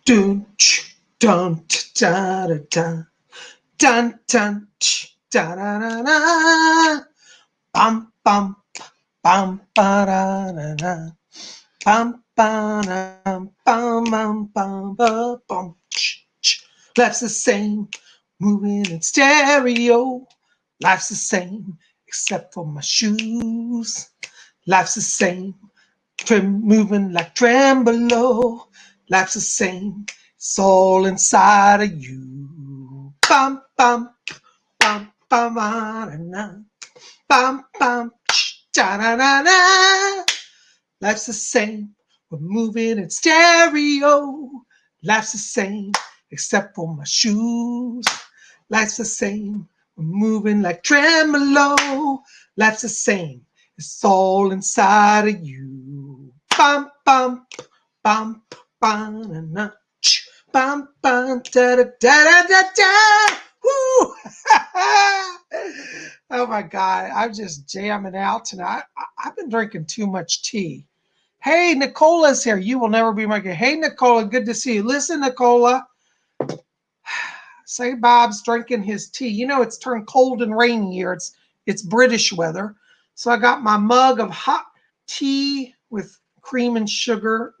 Dun, dun, da, da, da. Dun, dun, da, da, da, da. Bum, bum, bum, ba, da, da, da. Bum, ba, da, bum, bum, bum, ba, bum. Life's the same, moving in stereo. Life's the same, except for my shoes. Life's the same, moving like tremolo. Life's the same, it's all inside of you. Bum, bum, bum, bum, bum, bum, bum, da, da, da, da. Life's the same, we're moving in stereo. Life's the same, except for my shoes. Life's the same, we're moving like tremolo. Life's the same, it's all inside of you. Bum, bum, bum, bum, bum, bum, bum, da, da, da, da, da. Woo! Oh my God, I'm just jamming out tonight. I've been drinking too much tea. Hey, Nicola's here. You will never be my guest. Hey, Nicola, good to see you. Listen, Nicola. Say Bob's drinking his tea. You know, it's turned cold and rainy here. It's British weather. So I got my mug of hot tea with cream and sugar.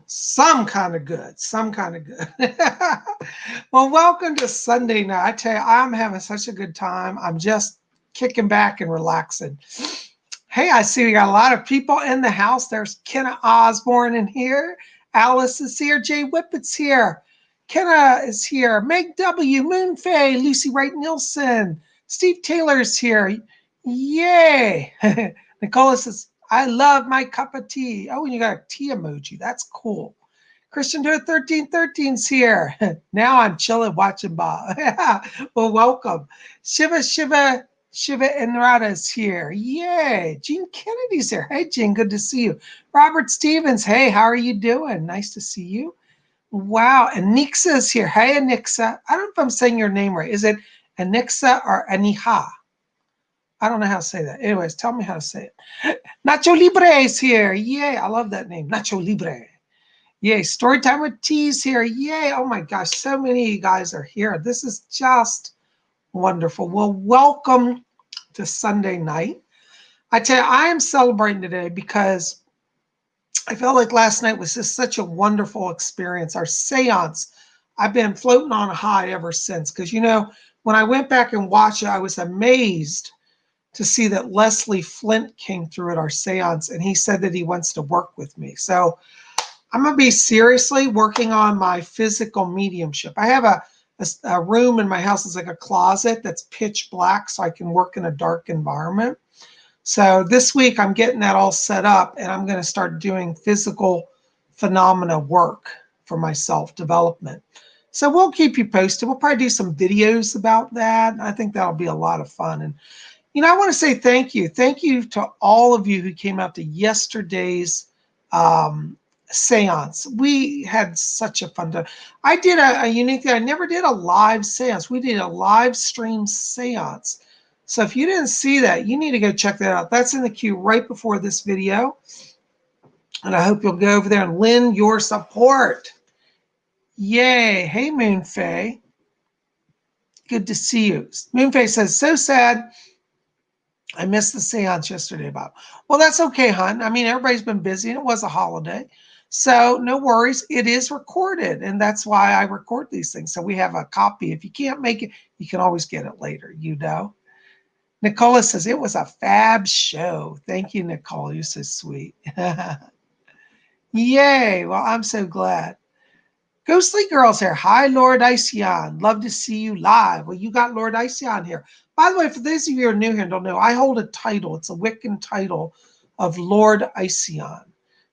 Some kind of good. Some kind of good. Well, welcome to Sunday night. I tell you, I'm having such a good time. I'm just kicking back and relaxing. Hey, I see we got a lot of people in the house. There's Kenna Osborne in here. Alice is here. Jay Whippet's here. Kenna is here. Meg W. Moonfay. Lucy Wright Nielsen. Steve Taylor's here. Yay. Nicola says, I love my cup of tea. Oh, and you got a tea emoji. That's cool. Christian Do It 1313's here. Now I'm chilling watching Bob. Well, welcome. Shiva Enrada's here. Yay. Gene Kennedy's here. Hey, Gene, good to see you. Robert Stevens, hey, how are you doing? Nice to see you. Wow. Anixa's here. Hey, Anixa. I don't know if I'm saying your name right. Is it Anixa or Aniha? I don't know how to say that. Anyways, tell me how to say it. Nacho Libre is here. Yay. I love that name. Nacho Libre. Yay. Storytime with T's here. Yay. Oh my gosh. So many of you guys are here. This is just wonderful. Well, welcome to Sunday night. I tell you, I am celebrating today because I felt like last night was just such a wonderful experience. Our seance, I've been floating on a high ever since. Because, you know, when I went back and watched it, I was amazed to see that Leslie Flint came through at our seance, and he said that he wants to work with me. So I'm going to be seriously working on my physical mediumship. I have a room in my house. It's like a closet that's pitch black so I can work in a dark environment. So this week I'm getting that all set up, and I'm going to start doing physical phenomena work for my self-development. So we'll keep you posted. We'll probably do some videos about that. I think that'll be a lot of fun. And you know, I want to say thank you. Thank you to all of you who came out to yesterday's seance. We had such a fun time. I did a unique thing. I never did a live seance. We did a live stream seance. So if you didn't see that, you need to go check that out. That's in the queue right before this video. And I hope you'll go over there and lend your support. Yay. Hey, Moonfay. Good to see you. Moonfay says, so sad. I missed the seance yesterday, Bob. Well, that's okay, hon. I mean, everybody's been busy, and it was a holiday. So no worries. It is recorded, and that's why I record these things. So we have a copy. If you can't make it, you can always get it later, you know. Nicola says, it was a fab show. Thank you, Nicole. You're so sweet. Yay. Well, I'm so glad. Ghostly Girl's here. Hi, Lord Iceon. Love to see you live. Well, you got Lord Iceon here. By the way, for those of you who are new here and don't know, I hold a title. It's a Wiccan title of Lord Iceon.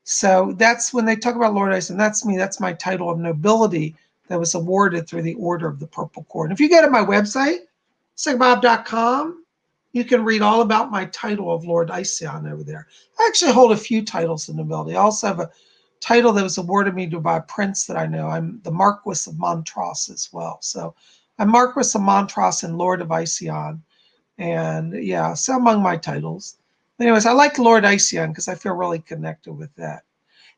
So that's when they talk about Lord Iceon, that's me. That's my title of nobility that was awarded through the Order of the Purple Cord. And if you go to my website, PsychicBob.com, you can read all about my title of Lord Iceon over there. I actually hold a few titles of nobility. I also have a title that was awarded me by a prince that I know. I'm the Marquis of Montrose as well. So I'm Marquis of Montrose and Lord of Iceon. And yeah, so among my titles. Anyways, I like Lord Iceon because I feel really connected with that.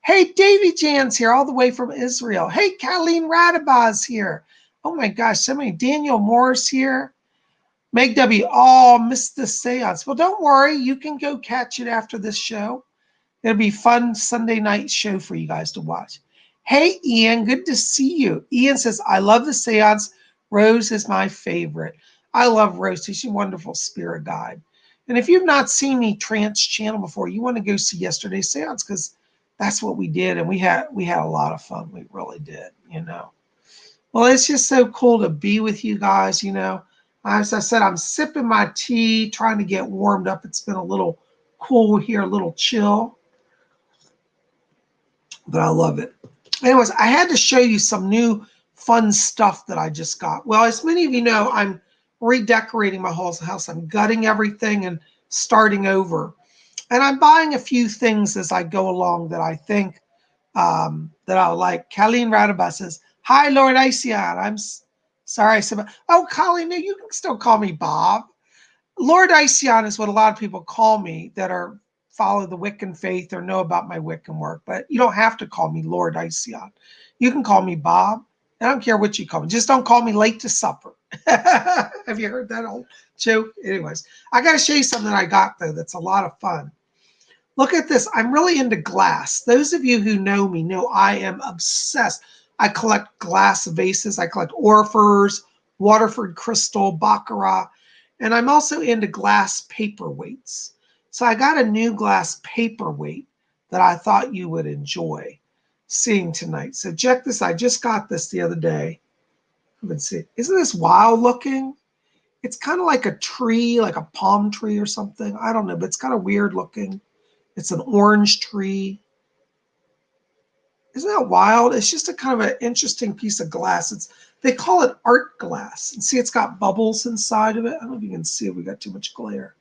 Hey, Davy Jan's here all the way from Israel. Hey, Colleen Radabaz here. Oh my gosh, so many. Daniel Morris here. Meg W. Oh, missed the seance. Well, don't worry. You can go catch it after this show. It'll be fun Sunday night show for you guys to watch. Hey, Ian, good to see you. Ian says, I love the seance. Rose is my favorite. I love Rose. She's a wonderful spirit guide. And if you've not seen me trance channel before, you want to go see yesterday's seance because that's what we did. And we had a lot of fun. We really did, you know. Well, it's just so cool to be with you guys, you know. As I said, I'm sipping my tea, trying to get warmed up. It's been a little cool here, a little chill. But I love it. Anyways, I had to show you some new fun stuff that I just got. Well, as many of you know, I'm redecorating my whole house. I'm gutting everything and starting over. And I'm buying a few things as I go along that I think that I'll like. Colleen Radabas says, hi, Lord Iceon. I'm sorry. Oh, Colleen, no, you can still call me Bob. Lord Iceon is what a lot of people call me that are follow the Wiccan faith or know about my Wiccan work, but you don't have to call me Lord Iceon. You can call me Bob. I don't care what you call me. Just don't call me late to supper. Have you heard that old joke? Anyways, I got to show you something I got, though, that's a lot of fun. Look at this. I'm really into glass. Those of you who know me know I am obsessed. I collect glass vases. I collect Orfors, Waterford crystal, Baccarat, and I'm also into glass paperweights. So I got a new glass paperweight that I thought you would enjoy seeing tonight. So check this. I just got this the other day. Let's see. Isn't this wild looking? It's kind of like a tree, like a palm tree or something. I don't know, but it's kind of weird looking. It's an orange tree. Isn't that wild? It's just a kind of an interesting piece of glass. They call it art glass. And see, it's got bubbles inside of it. I don't know if you can see it. We got too much glare.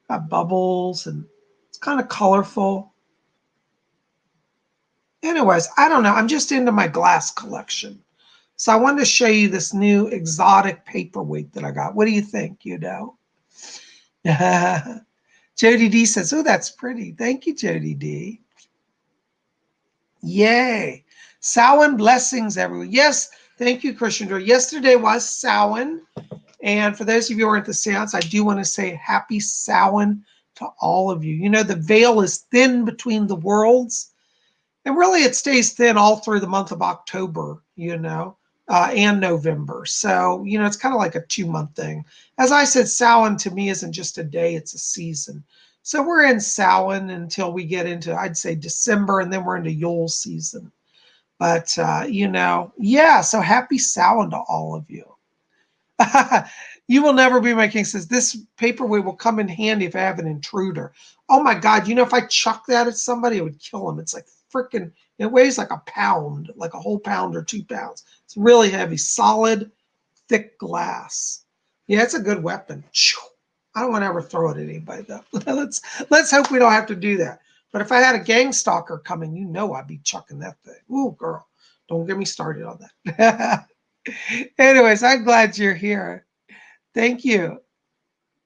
Got bubbles and it's kind of colorful. Anyways, I don't know. I'm just into my glass collection. So I wanted to show you this new exotic paperweight that I got. What do you think, you know? Jody D says, oh, that's pretty. Thank you, Jody D. Yay. Samhain blessings, everyone. Yes, thank you, Christian. Yesterday was Samhain. And for those of you who are at the seance, I do want to say happy Samhain to all of you. You know, the veil is thin between the worlds. And really, it stays thin all through the month of October, you know, and November. So, you know, it's kind of like a 2-month thing. As I said, Samhain to me isn't just a day, it's a season. So we're in Samhain until we get into, I'd say, December, and then we're into Yule season. But, you know, yeah, so happy Samhain to all of you. You will never be my king says, this paperweight will come in handy if I have an intruder. Oh, my God. You know, if I chuck that at somebody, it would kill them. It's like freaking, it weighs like a pound, like a whole pound or 2 pounds. It's really heavy, solid, thick glass. Yeah, it's a good weapon. I don't want to ever throw it at anybody, though. Let's hope we don't have to do that. But if I had a gang stalker coming, you know I'd be chucking that thing. Ooh, girl, don't get me started on that. Anyways, I'm glad you're here. Thank you.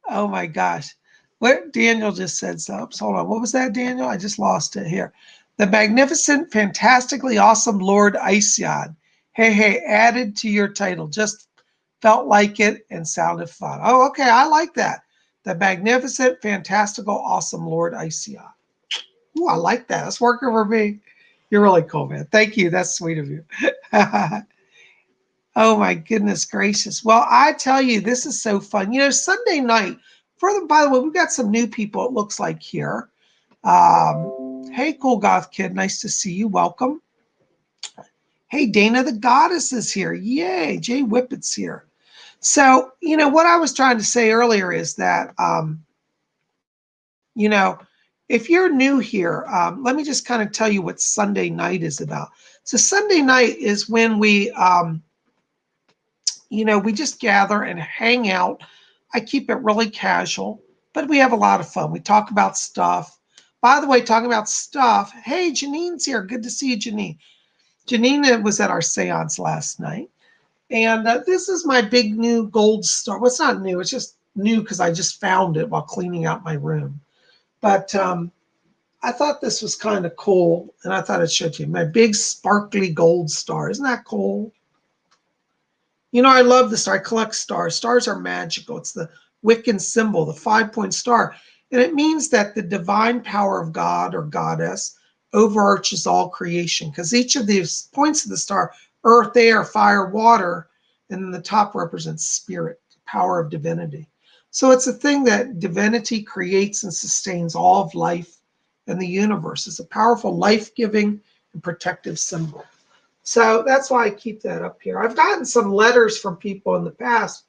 Oh, my gosh. What Daniel just said so. Hold on. What was that, Daniel? I just lost it here. The magnificent, fantastically awesome Lord Iceon. Hey, added to your title. Just felt like it and sounded fun. Oh, okay. I like that. The magnificent, fantastical, awesome Lord Iceon. Ooh, I like that. That's working for me. You're really cool, man. Thank you. That's sweet of you. Oh, my goodness gracious. Well, I tell you, this is so fun. You know, Sunday night, by the way, we've got some new people, it looks like, here. Hey, Cool Goth Kid. Nice to see you. Welcome. Hey, Dana the Goddess is here. Yay. Jay Whippet's here. So, you know, what I was trying to say earlier is that, you know, if you're new here, let me just kind of tell you what Sunday night is about. So Sunday night is when we, you know, we just gather and hang out. I keep it really casual, but we have a lot of fun. We talk about stuff. By the way, talking about stuff, hey, Janine's here. Good to see you, Janine. Janine was at our seance last night. And this is my big new gold star. Well, it's not new. It's just new because I just found it while cleaning out my room. But I thought this was kind of cool, and I thought I'd show it to you. My big sparkly gold star. Isn't that cool? You know, I love the star. I collect stars. Stars are magical. It's the Wiccan symbol, the 5-point star. And it means that the divine power of God or goddess overarches all creation, because each of these points of the star, earth, air, fire, water, and then the top represents spirit, power of divinity. So it's a thing that divinity creates and sustains all of life and the universe. It's a powerful, life-giving, and protective symbol. So that's why I keep that up here. I've gotten some letters from people in the past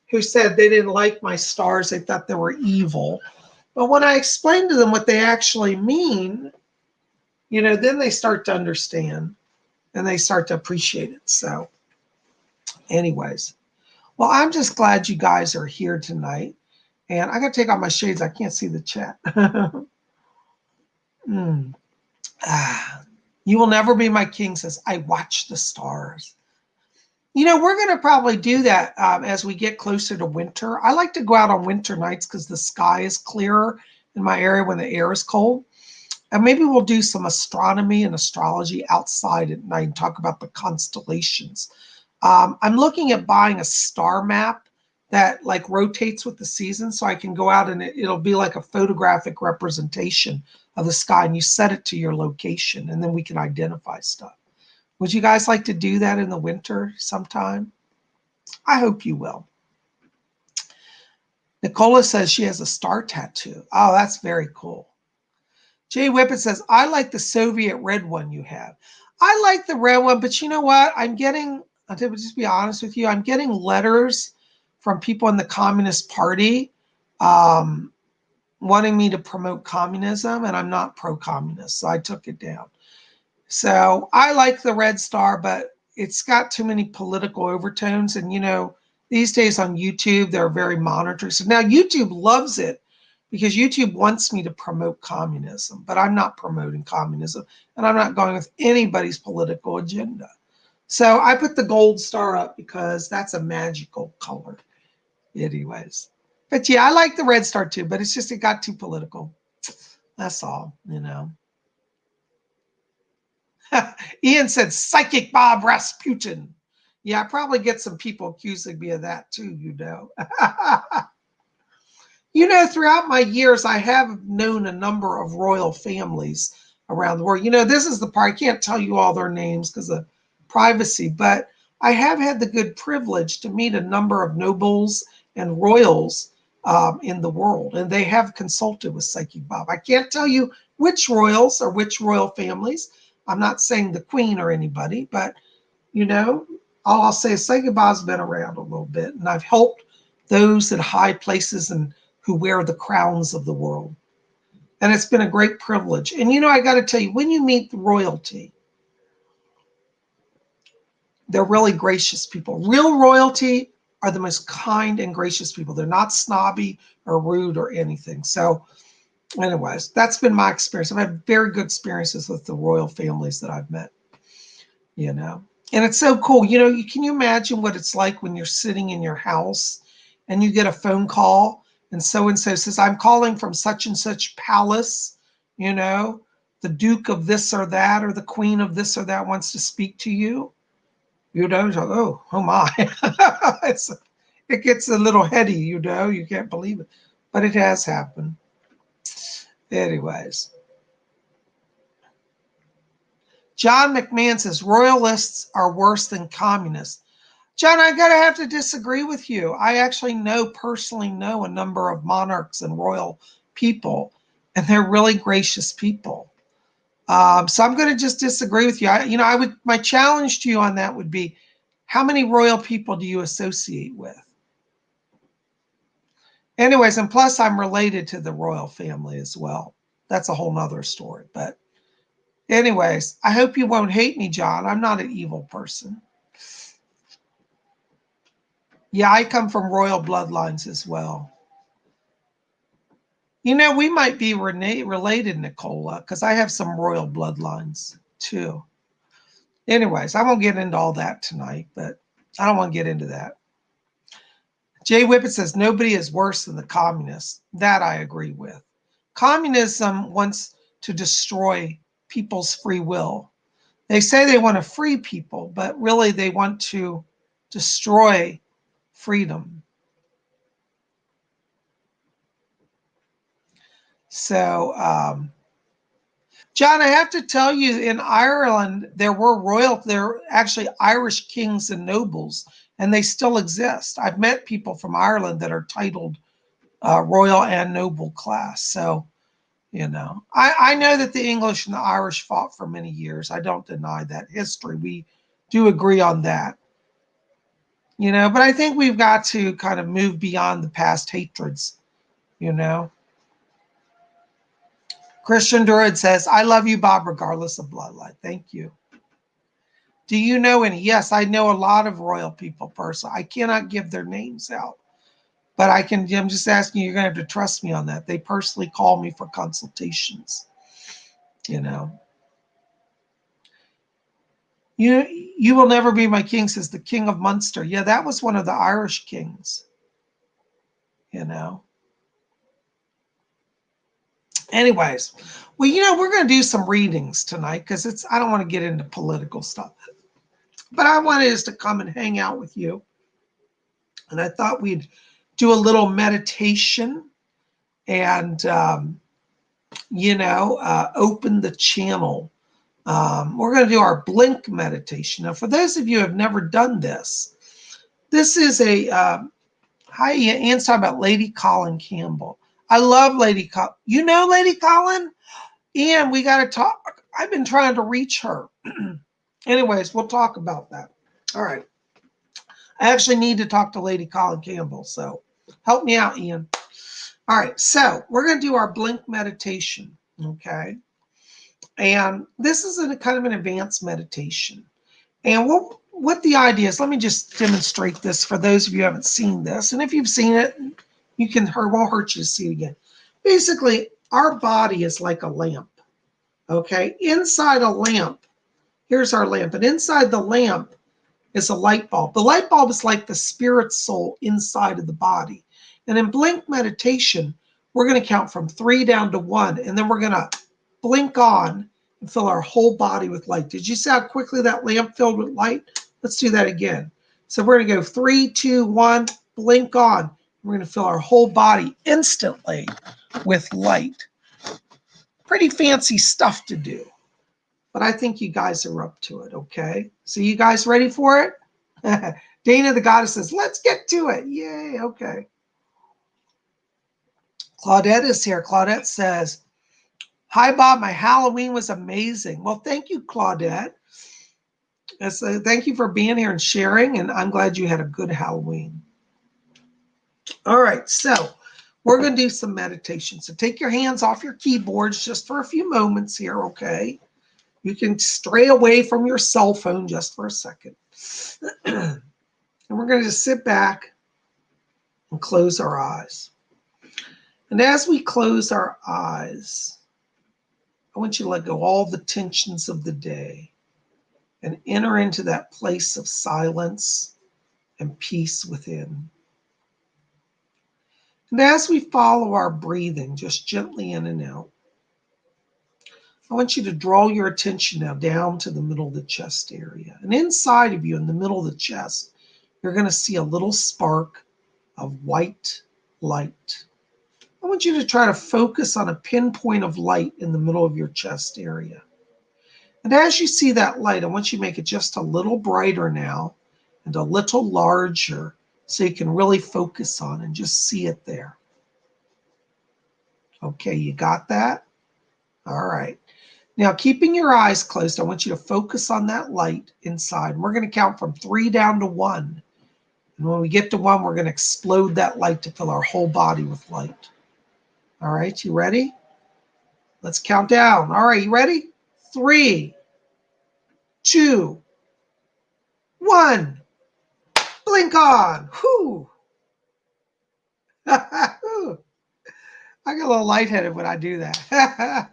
who said they didn't like my stars. They thought they were evil. But when I explain to them what they actually mean, you know, then they start to understand and they start to appreciate it. So anyways, well, I'm just glad you guys are here tonight. And I got to take off my shades. I can't see the chat. You will never be my king, says, I watch the stars. You know, we're going to probably do that as we get closer to winter. I like to go out on winter nights because the sky is clearer in my area when the air is cold. And maybe we'll do some astronomy and astrology outside at night and talk about the constellations. I'm looking at buying a star map that like rotates with the season, so I can go out and it'll be like a photographic representation of the sky, and you set it to your location, and then we can identify stuff. Would you guys like to do that in the winter sometime? I hope you will. Nicola says she has a star tattoo. Oh, that's very cool. Jay Whippet says, I like the Soviet red one you have. I like the red one, but you know what? I'll just be honest with you, I'm getting letters from people in the Communist Party wanting me to promote communism, and I'm not pro-communist, so I took it down. So I like the red star, but it's got too many political overtones. And, you know, these days on YouTube, they're very monitored. So now YouTube loves it because YouTube wants me to promote communism, but I'm not promoting communism, and I'm not going with anybody's political agenda. So I put the gold star up because that's a magical color anyways. But yeah, I like the red star too, but it's just it got too political. That's all, you know. Ian said, Psychic Bob Rasputin. Yeah, I probably get some people accusing me of that too, you know. You know, throughout my years, I have known a number of royal families around the world. You know, this is the part, I can't tell you all their names because of privacy, but I have had the good privilege to meet a number of nobles and royals in the world, and they have consulted with Psychic Bob. I can't tell you which royals or which royal families. I'm not saying the Queen or anybody, but, you know, all I'll say is Psychic Bob's been around a little bit, and I've helped those in high places and who wear the crowns of the world. And it's been a great privilege. And, you know, I got to tell you, when you meet the royalty, they're really gracious people. Real royalty are the most kind and gracious people. They're not snobby or rude or anything. So anyways, that's been my experience. I've had very good experiences with the royal families that I've met, you know. And it's so cool. You know, can you imagine what it's like when you're sitting in your house and you get a phone call and so says, I'm calling from such and such palace, you know, the Duke of this or that or the Queen of this or that wants to speak to you. You know, oh my. It gets a little heady, you know, you can't believe it. But it has happened. Anyways. John McMahon says, royalists are worse than communists. John, I gotta have to disagree with you. I actually personally know a number of monarchs and royal people, and they're really gracious people. So I'm going to just disagree with you. My challenge to you on that would be, how many royal people do you associate with? Anyways, and plus I'm related to the royal family as well. That's a whole nother story. But anyways, I hope you won't hate me, John. I'm not an evil person. Yeah, I come from royal bloodlines as well. You know, we might be related, Nicola, because I have some royal bloodlines too. Anyways, I won't get into all that tonight, but I don't want to get into that. Jay Whippet says, nobody is worse than the communists. That I agree with. Communism wants to destroy people's free will. They say they want to free people, but really they want to destroy freedom. So, John, I have to tell you, in Ireland, there were actually Irish kings and nobles, and they still exist. I've met people from Ireland that are titled royal and noble class. So, you know, I know that the English and the Irish fought for many years. I don't deny that history. We do agree on that. You know, but I think we've got to kind of move beyond the past hatreds, you know. Christian Druid says, I love you, Bob, regardless of bloodline. Thank you. Do you know any? Yes, I know a lot of royal people personally. I cannot give their names out, but I'm just asking you, you're going to have to trust me on that. They personally call me for consultations, you know. You will never be my king, says the King of Munster. Yeah, that was one of the Irish kings, you know. Anyways, well, you know, we're going to do some readings tonight because I don't want to get into political stuff. But I wanted us to come and hang out with you. And I thought we'd do a little meditation and, open the channel. We're going to do our blink meditation. Now, for those of you who have never done this, this is hi, Ian's talking about Lady Colleen Campbell. I love Lady Colleen. You know Lady Colleen? Ian, we got to talk. I've been trying to reach her. Anyways, we'll talk about that. All right. I actually need to talk to Lady Colleen Campbell, so help me out, Ian. All right, so we're going to do our blink meditation, okay? And this is kind of an advanced meditation. And what the idea is, let me just demonstrate this for those of you who haven't seen this. And if you've seen it, won't hurt you to see it again. Basically, our body is like a lamp, okay? Inside a lamp, here's our lamp, and inside the lamp is a light bulb. The light bulb is like the spirit soul inside of the body. And in blink meditation, we're going to count from 3 down to 1, and then we're going to blink on and fill our whole body with light. Did you see how quickly that lamp filled with light? Let's do that again. So we're going to go 3, 2, 1, blink on. We're going to fill our whole body instantly with light. Pretty fancy stuff to do, but I think you guys are up to it, okay? So you guys ready for it? Dana the goddess says, let's get to it. Yay, okay. Claudette is here. Claudette says, hi, Bob, my Halloween was amazing. Well, thank you, Claudette. Thank you for being here and sharing, and I'm glad you had a good Halloween. All right, so we're going to do some meditation. So take your hands off your keyboards just for a few moments here, okay? You can stray away from your cell phone just for a second. And we're going to just sit back and close our eyes. And as we close our eyes, I want you to let go all the tensions of the day and enter into that place of silence and peace within. And as we follow our breathing, just gently in and out, I want you to draw your attention now down to the middle of the chest area. And inside of you, in the middle of the chest, you're going to see a little spark of white light. I want you to try to focus on a pinpoint of light in the middle of your chest area. And as you see that light, I want you to make it just a little brighter now and a little larger so you can really focus on and just see it there. Okay, you got that? All right. Now, keeping your eyes closed, I want you to focus on that light inside. And we're going to count from 3 down to 1. And when we get to 1, we're going to explode that light to fill our whole body with light. All right, you ready? Let's count down. All right, you ready? 3, 2, 1. Blink on. Whew. I get a little lightheaded when I do that.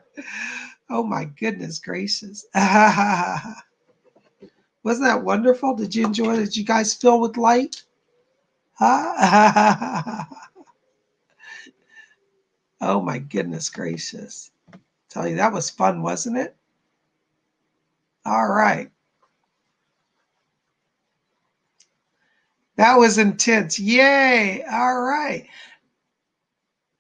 Oh my goodness gracious. Wasn't that wonderful? Did you enjoy it? Did you guys fill with light? Oh my goodness gracious. Tell you, that was fun, wasn't it? All right. That was intense. Yay. All right.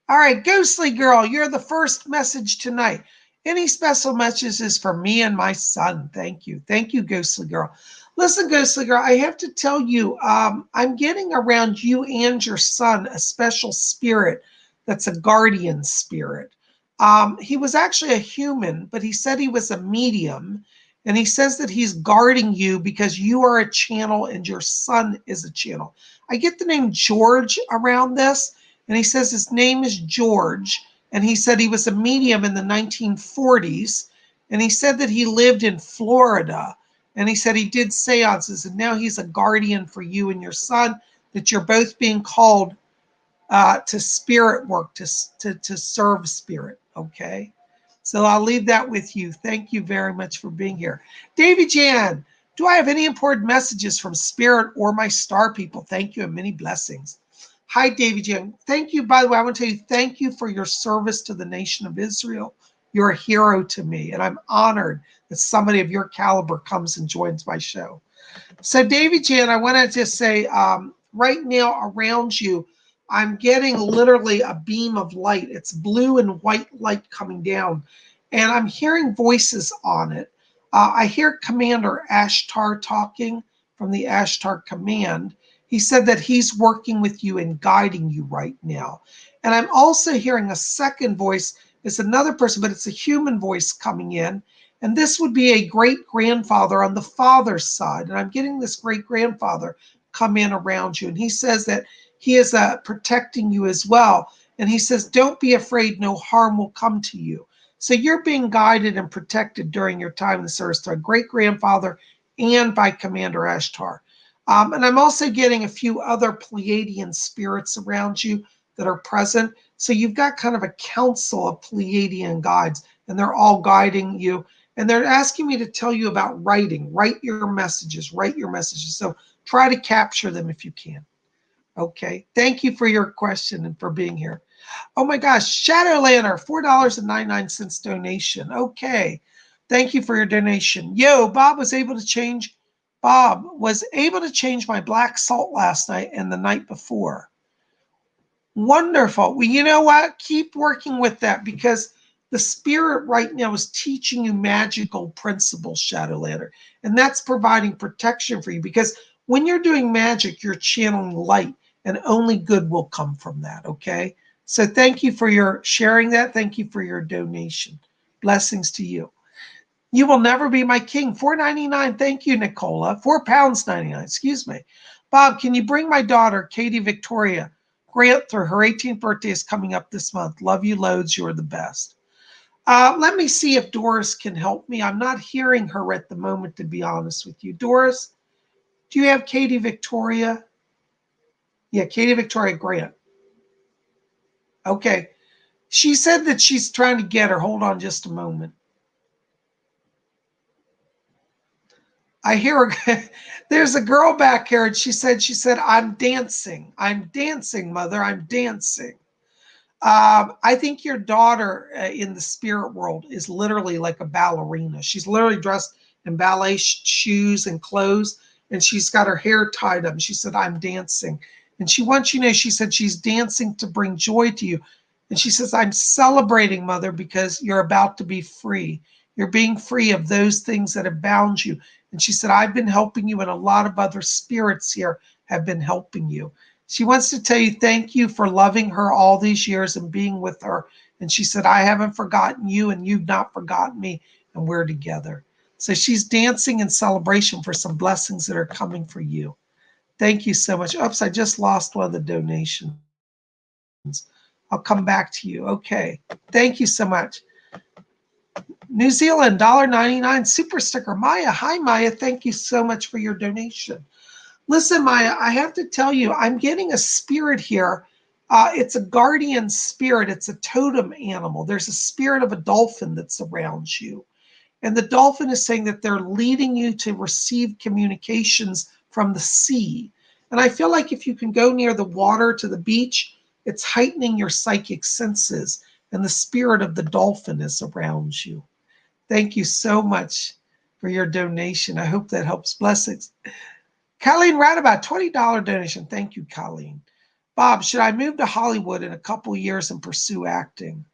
All right, Ghostly Girl, you're the first message tonight. Any special messages for me and my son? Thank you. Thank you, Ghostly Girl. Listen, Ghostly Girl, I have to tell you, I'm getting around you and your son a special spirit that's a guardian spirit. He was actually a human, but he said he was a medium. And he says that he's guarding you because you are a channel and your son is a channel. I get the name George around this. And he says his name is George. And he said he was a medium in the 1940s. And he said that he lived in Florida. And he said he did seances. And now he's a guardian for you and your son, that you're both being called to spirit work, to serve spirit. Okay. So I'll leave that with you. Thank you very much for being here. Davy Jan, do I have any important messages from spirit or my star people? Thank you and many blessings. Hi, Davy Jan. Thank you. By the way, I want to tell you, thank you for your service to the nation of Israel. You're a hero to me, and I'm honored that somebody of your caliber comes and joins my show. So, Davy Jan, I want to just say, right now around you, I'm getting literally a beam of light. It's blue and white light coming down, and I'm hearing voices on it. I hear Commander Ashtar talking from the Ashtar Command. He said that he's working with you and guiding you right now. And I'm also hearing a second voice. It's another person, but it's a human voice coming in. And this would be a great-grandfather on the father's side. And I'm getting this great-grandfather come in around you. And he says that he is protecting you as well. And he says, don't be afraid, no harm will come to you. So you're being guided and protected during your time in the service to a great-grandfather and by Commander Ashtar. And I'm also getting a few other Pleiadian spirits around you that are present. So you've got kind of a council of Pleiadian guides, and they're all guiding you. And they're asking me to tell you about writing. Write your messages. Write your messages. So try to capture them if you can. Okay. Thank you for your question and for being here. Oh my gosh. Shadowlander, $4.99 donation. Okay. Thank you for your donation. Bob was able to change my black salt last night and the night before. Wonderful. Well, you know what? Keep working with that, because the spirit right now is teaching you magical principles, Shadowlander. And that's providing protection for you, because when you're doing magic, you're channeling light, and only good will come from that, okay? So thank you for your sharing that. Thank you for your donation. Blessings to you. You will never be my king. $4.99. Thank you, Nicola. £4.99. Excuse me. Bob, can you bring my daughter, Katie Victoria Grant, through her 18th birthday is coming up this month. Love you loads. You're the best. Let me see if Doris can help me. I'm not hearing her at the moment, to be honest with you. Doris, do you have Katie Victoria? Yeah, Katie Victoria Grant. Okay. She said that she's trying to get her. Hold on just a moment. I hear her. There's a girl back here, and she said, I'm dancing. I'm dancing, mother. I'm dancing. I think your daughter in the spirit world is literally like a ballerina. She's literally dressed in ballet shoes and clothes, and she's got her hair tied up. She said, I'm dancing. And she wants you to know, she said she's dancing to bring joy to you. And she says, I'm celebrating, mother, because you're about to be free. You're being free of those things that have bound you. And she said, I've been helping you, and a lot of other spirits here have been helping you. She wants to tell you thank you for loving her all these years and being with her. And she said, I haven't forgotten you, and you've not forgotten me, and we're together. So she's dancing in celebration for some blessings that are coming for you. Thank you so much. Oops, I just lost one of the donations. I'll come back to you. Okay. Thank you so much. New Zealand, $1.99 super sticker. Maya, hi Maya. Thank you so much for your donation. Listen, Maya, I have to tell you, I'm getting a spirit here. It's a guardian spirit. It's a totem animal. There's a spirit of a dolphin that's around you. And the dolphin is saying that they're leading you to receive communications from the sea. And I feel like if you can go near the water to the beach, it's heightening your psychic senses. and the spirit of the dolphin is around you. Thank you so much for your donation. I hope that helps. Blessings. Colleen Radabout, $20 donation. Thank you, Colleen. Bob, should I move to Hollywood in a couple years and pursue acting?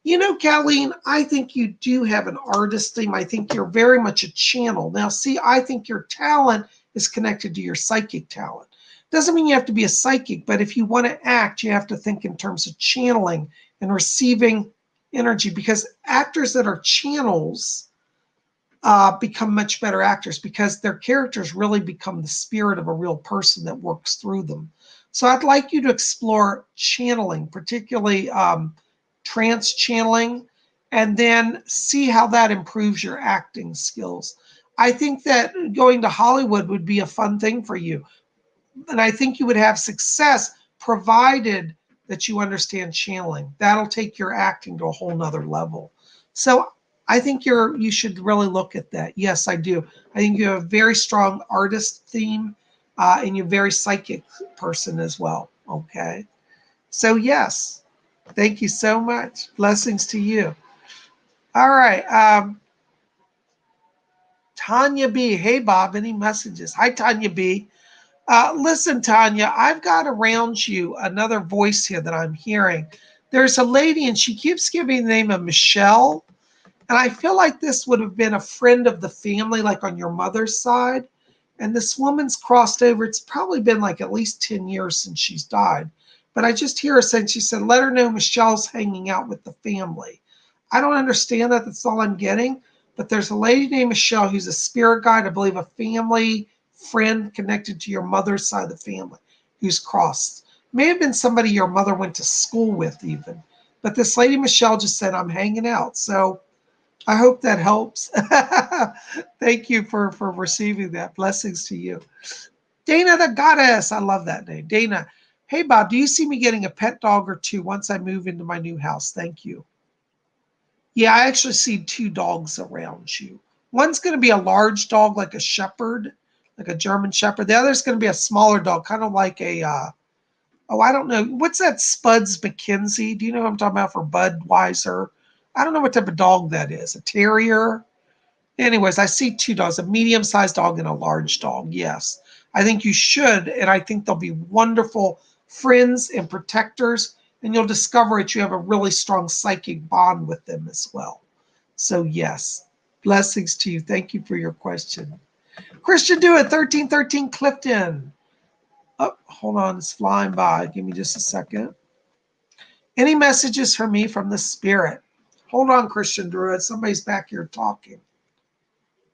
You know, Colleen, I think you do have an artist theme. I think you're very much a channel. Now, see, I think your talent is connected to your psychic talent. Doesn't mean you have to be a psychic, but if you want to act, you have to think in terms of channeling and receiving energy, because actors that are channels become much better actors because their characters really become the spirit of a real person that works through them. So I'd like you to explore channeling, particularly trance channeling, and then see how that improves your acting skills. I think that going to Hollywood would be a fun thing for you. And I think you would have success provided that you understand channeling. That'll take your acting to a whole nother level. So I think you should really look at that. Yes, I do. I think you have a very strong artist theme, and you're a very psychic person as well. Okay. So yes, thank you so much. Blessings to you. All right. Tanya B. Hey, Bob, any messages? Hi, Tanya B. Listen, Tanya, I've got around you another voice here that I'm hearing. There's a lady, and she keeps giving the name of Michelle. And I feel like this would have been a friend of the family, like on your mother's side. And this woman's crossed over. It's probably been like at least 10 years since she's died. But I just hear her saying, she said, let her know Michelle's hanging out with the family. I don't understand that. That's all I'm getting. But there's a lady named Michelle who's a spirit guide, I believe a family friend connected to your mother's side of the family who's crossed. May have been somebody your mother went to school with even. But this lady Michelle just said, I'm hanging out. So I hope that helps. Thank you for receiving that. Blessings to you. Dana the Goddess. I love that name. Dana. Hey, Bob, do you see me getting a pet dog or two once I move into my new house? Thank you. Yeah, I actually see 2 dogs around you. One's going to be a large dog like a shepherd, like a German shepherd. The other's going to be a smaller dog, kind of like a, I don't know. What's that Spuds McKenzie? Do you know what I'm talking about for Budweiser? I don't know what type of dog that is. A terrier? Anyways, I see 2 dogs, a medium-sized dog and a large dog. Yes, I think you should, and I think they'll be wonderful friends and protectors, and you'll discover that you have a really strong psychic bond with them as well. So yes, blessings to you. Thank you for your question. Christian Do It, 1313 Clifton. Oh, hold on, it's flying by. Give me just a second. Any messages for me from the spirit? Hold on, Christian Druid. Somebody's back here talking.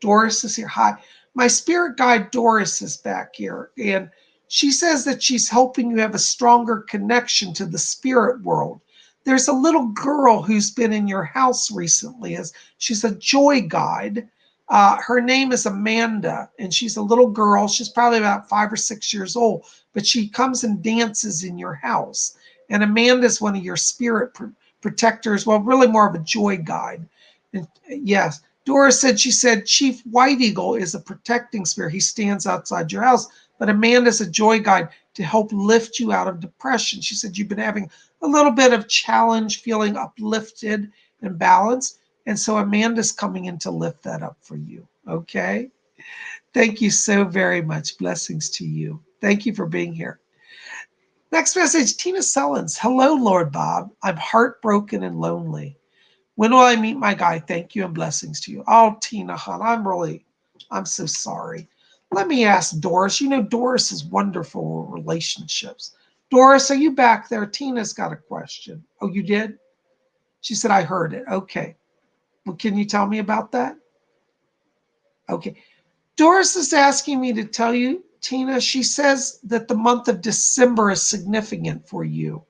Doris is here. Hi. My spirit guide, Doris, is back here. And she says that she's helping you have a stronger connection to the spirit world. There's a little girl who's been in your house recently. She's a joy guide. Her name is Amanda, and she's a little girl. She's probably about 5 or 6 years old, but she comes and dances in your house. And Amanda's one of your spirit protectors. Well, really more of a joy guide. And yes, Doris said, she said, Chief White Eagle is a protecting spirit. He stands outside your house, but Amanda's a joy guide to help lift you out of depression. She said, you've been having a little bit of challenge, feeling uplifted and balanced. And so Amanda's coming in to lift that up for you. Okay. Thank you so very much. Blessings to you. Thank you for being here. Next message, Tina Sellens. Hello, Lord Bob. I'm heartbroken and lonely. When will I meet my guy? Thank you and blessings to you. Oh, Tina, hon, I'm so sorry. Let me ask Doris. You know, Doris is wonderful with relationships. Doris, are you back there? Tina's got a question. Oh, you did? She said, I heard it. Okay. Well, can you tell me about that? Okay. Doris is asking me to tell you, Tina, she says that the month of December is significant for you.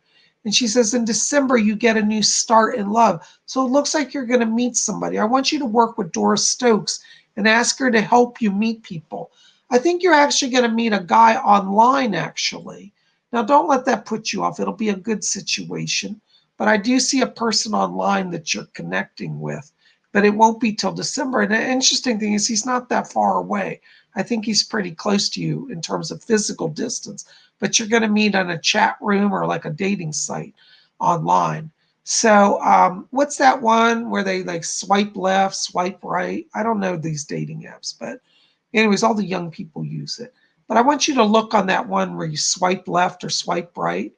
And she says in December, you get a new start in love. So it looks like you're going to meet somebody. I want you to work with Doris Stokes and ask her to help you meet people. I think you're actually going to meet a guy online, actually. Now, don't let that put you off. It'll be a good situation. But I do see a person online that you're connecting with. But it won't be till December. And the interesting thing is he's not that far away. I think he's pretty close to you in terms of physical distance. But you're going to meet on a chat room or like a dating site online. So what's that one where they like swipe left, swipe right? I don't know these dating apps, but anyways, all the young people use it. But I want you to look on that one where you swipe left or swipe right.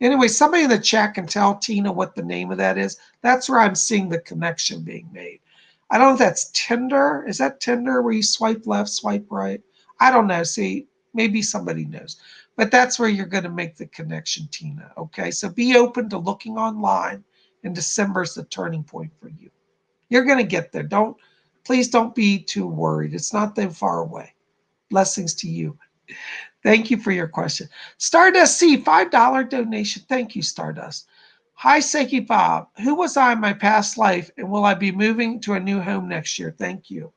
Anyway, somebody in the chat can tell Tina what the name of that is. That's where I'm seeing the connection being made. I don't know if that's Tinder. Is that Tinder where you swipe left, swipe right? I don't know. See, maybe somebody knows. But that's where you're going to make the connection, Tina. Okay, so be open to looking online, and December's the turning point for you. You're going to get there. Please don't be too worried. It's not that far away. Blessings to you. Thank you for your question. Stardust C, $5 donation. Thank you, Stardust. Hi, Psychic Bob. Who was I in my past life, and will I be moving to a new home next year? Thank you.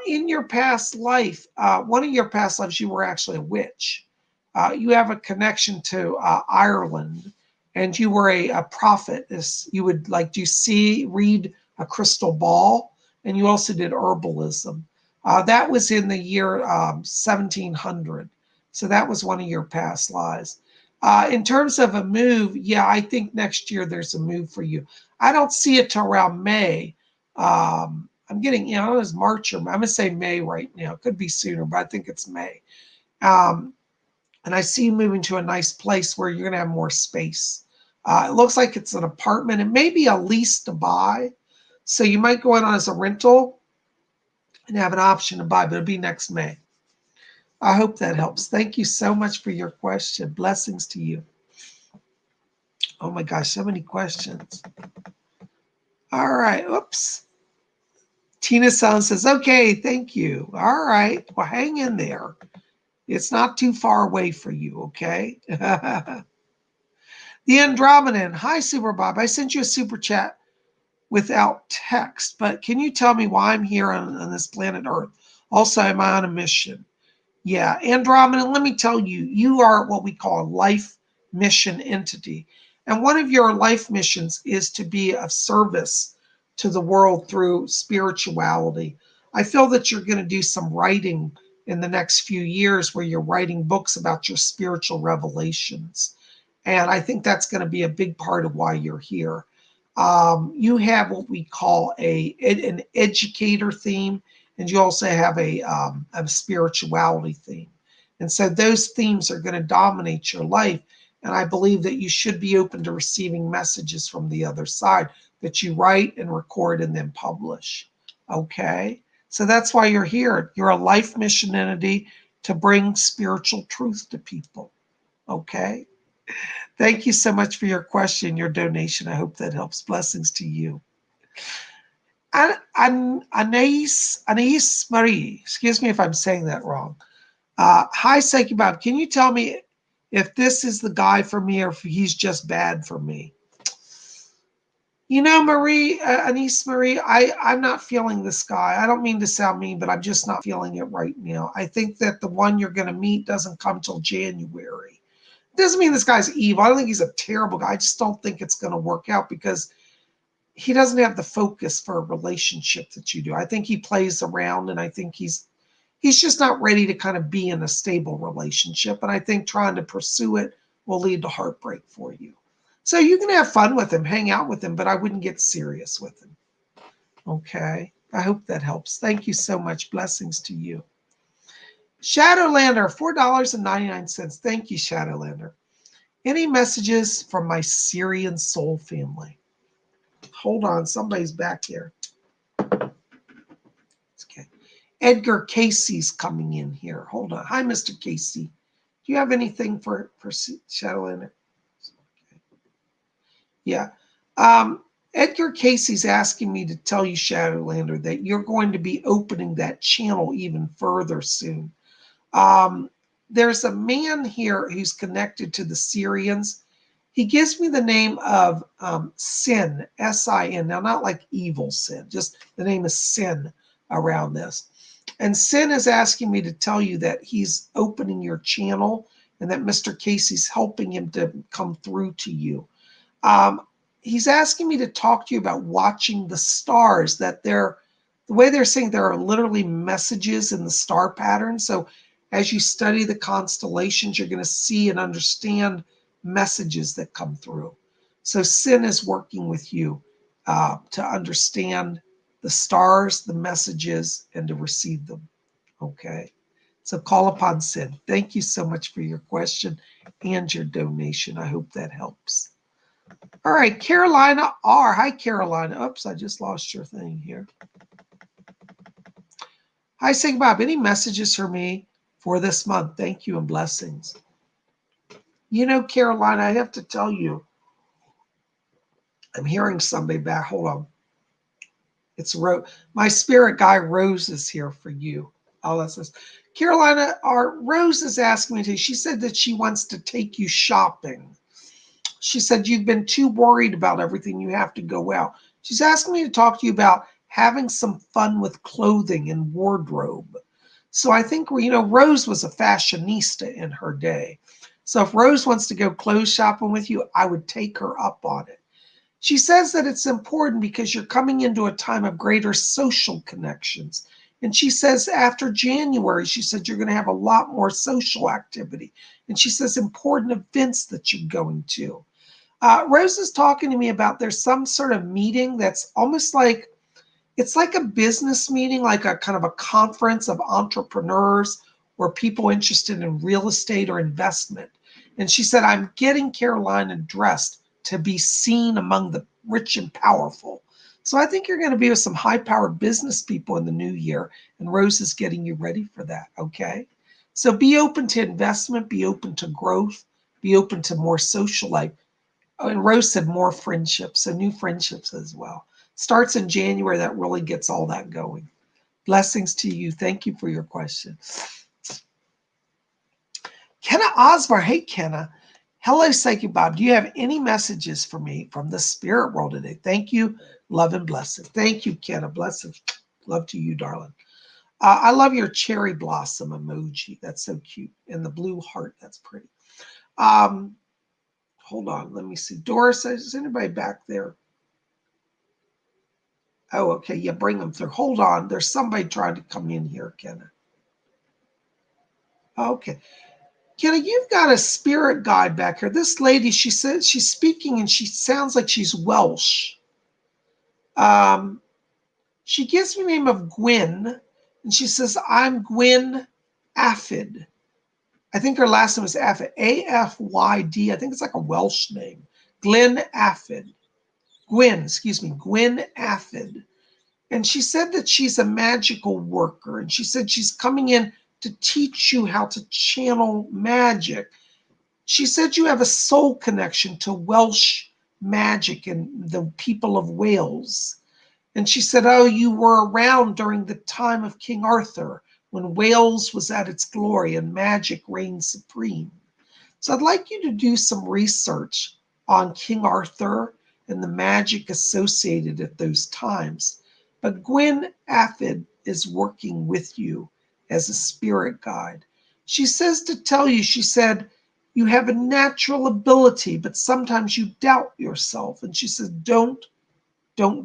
In your past life, one of your past lives, you were actually a witch. You have a connection to Ireland, and you were a prophet. You would like, do you read a crystal ball? And you also did herbalism. That was in the year 1700. So that was one of your past lives. In terms of a move, yeah, I think next year there's a move for you. I don't see it till around May. I'm getting, it's March or I'm going to say May right now. It could be sooner, but I think it's May. And I see you moving to a nice place where you're going to have more space. It looks like it's an apartment. It may be a lease to buy. So you might go in on as a rental and have an option to buy, but it'll be next May. I hope that helps. Thank you so much for your question. Blessings to you. Oh my gosh, so many questions. All right. Oops. Tina Sound says, okay, thank you. All right. Well, hang in there. It's not too far away for you, okay? The Andromedan. Hi, Super Bob. I sent you a super chat without text, but can you tell me why I'm here on this planet Earth? Also, am I on a mission? Yeah, Andromeda, let me tell you, you are what we call a life mission entity. And one of your life missions is to be of service to the world through spirituality. I feel that you're going to do some writing in the next few years where you're writing books about your spiritual revelations. And I think that's going to be a big part of why you're here. You have what we call an educator theme, and you also have a spirituality theme. And so those themes are going to dominate your life. And I believe that you should be open to receiving messages from the other side that you write and record and then publish. Okay? So that's why you're here. You're a life mission entity to bring spiritual truth to people. Okay? Thank you so much for your question, your donation. I hope that helps. Blessings to you. Anais Marie, excuse me if I'm saying that wrong. Hi, Psychic Bob. Can you tell me if this is the guy for me or if he's just bad for me? Marie, Anais Marie, I'm not feeling this guy. I don't mean to sound mean, but I'm just not feeling it right now. I think that the one you're going to meet doesn't come till January. It doesn't mean this guy's evil. I don't think he's a terrible guy. I just don't think it's going to work out because he doesn't have the focus for a relationship that you do. I think he plays around, and I think he's just not ready to kind of be in a stable relationship. And I think trying to pursue it will lead to heartbreak for you. So you can have fun with him, hang out with him, but I wouldn't get serious with him. Okay. I hope that helps. Thank you so much. Blessings to you. Shadowlander, $4.99. Thank you, Shadowlander. Any messages from my Syrian soul family? Hold on, somebody's back here. Okay. Edgar Casey's coming in here. Hold on. Hi, Mr. Casey. Do you have anything for Shadowlander? Okay. Yeah. Edgar Casey's asking me to tell you, Shadowlander, that you're going to be opening that channel even further soon. There's a man here who's connected to the Syrians. He gives me the name of Sin, S-I-N. Now, not like evil sin, just the name is Sin around this. And Sin is asking me to tell you that he's opening your channel and that Mr. Casey's helping him to come through to you. He's asking me to talk to you about watching the stars, that the way they're saying there are literally messages in the star pattern. So as you study the constellations, you're going to see and understand messages that come through. So Sin is working with you to understand the stars, the messages, and to receive them. Okay. So call upon Sin. Thank you so much for your question and your donation. I hope that helps. All right, Carolina R. Hi, Carolina. Oops, I just lost your thing here. Hi, PsychicBob. Any messages for me for this month? Thank you and blessings. You know, Carolina, I have to tell you, I'm hearing somebody back. Hold on. It's my spirit guy Rose is here for you. Oh, that's this. Carolina, our Rose is asking me to. She said that she wants to take you shopping. She said you've been too worried about everything. You have to go out. She's asking me to talk to you about having some fun with clothing and wardrobe. So I think, you know, Rose was a fashionista in her day. So if Rose wants to go clothes shopping with you, I would take her up on it. She says that it's important because you're coming into a time of greater social connections. And she says after January, she said you're going to have a lot more social activity. And she says important events that you're going to. Rose is talking to me about there's some sort of meeting that's almost like, it's like a business meeting, like a kind of a conference of entrepreneurs or people interested in real estate or investment. And she said, I'm getting Carolina dressed to be seen among the rich and powerful. So I think you're going to be with some high-powered business people in the new year, and Rose is getting you ready for that, okay? So be open to investment, be open to growth, be open to more social life. Oh, and Rose said more friendships, so new friendships as well. Starts in January, that really gets all that going. Blessings to you. Thank you for your question. Kenna Osmar. Hey, Kenna. Hello, PsychicBob. Do you have any messages for me from the spirit world today? Thank you. Love and blessing. Thank you, Kenna. Blessings. Love to you, darling. I love your cherry blossom emoji. That's so cute. And the blue heart. That's pretty. Hold on. Let me see. Doris, is anybody back there? Oh, okay. Yeah, bring them through. Hold on. There's somebody trying to come in here, Kenna. Okay. Kenna, you've got a spirit guide back here. This lady, she says she's speaking and she sounds like she's Welsh. She gives me the name of Gwyn, and she says, I'm Gwyn Afyd. I think her last name is Afyd. A-F-Y-D. I think it's like a Welsh name. Glenn Afyd. Gwyn Afyd. And she said that she's a magical worker. And she said she's coming in to teach you how to channel magic. She said you have a soul connection to Welsh magic and the people of Wales. And she said, oh, you were around during the time of King Arthur when Wales was at its glory and magic reigned supreme. So I'd like you to do some research on King Arthur and the magic associated at those times. But Gwyn Afyd is working with you as a spirit guide. She says to tell you, she said, you have a natural ability, but sometimes you doubt yourself. And she says, don't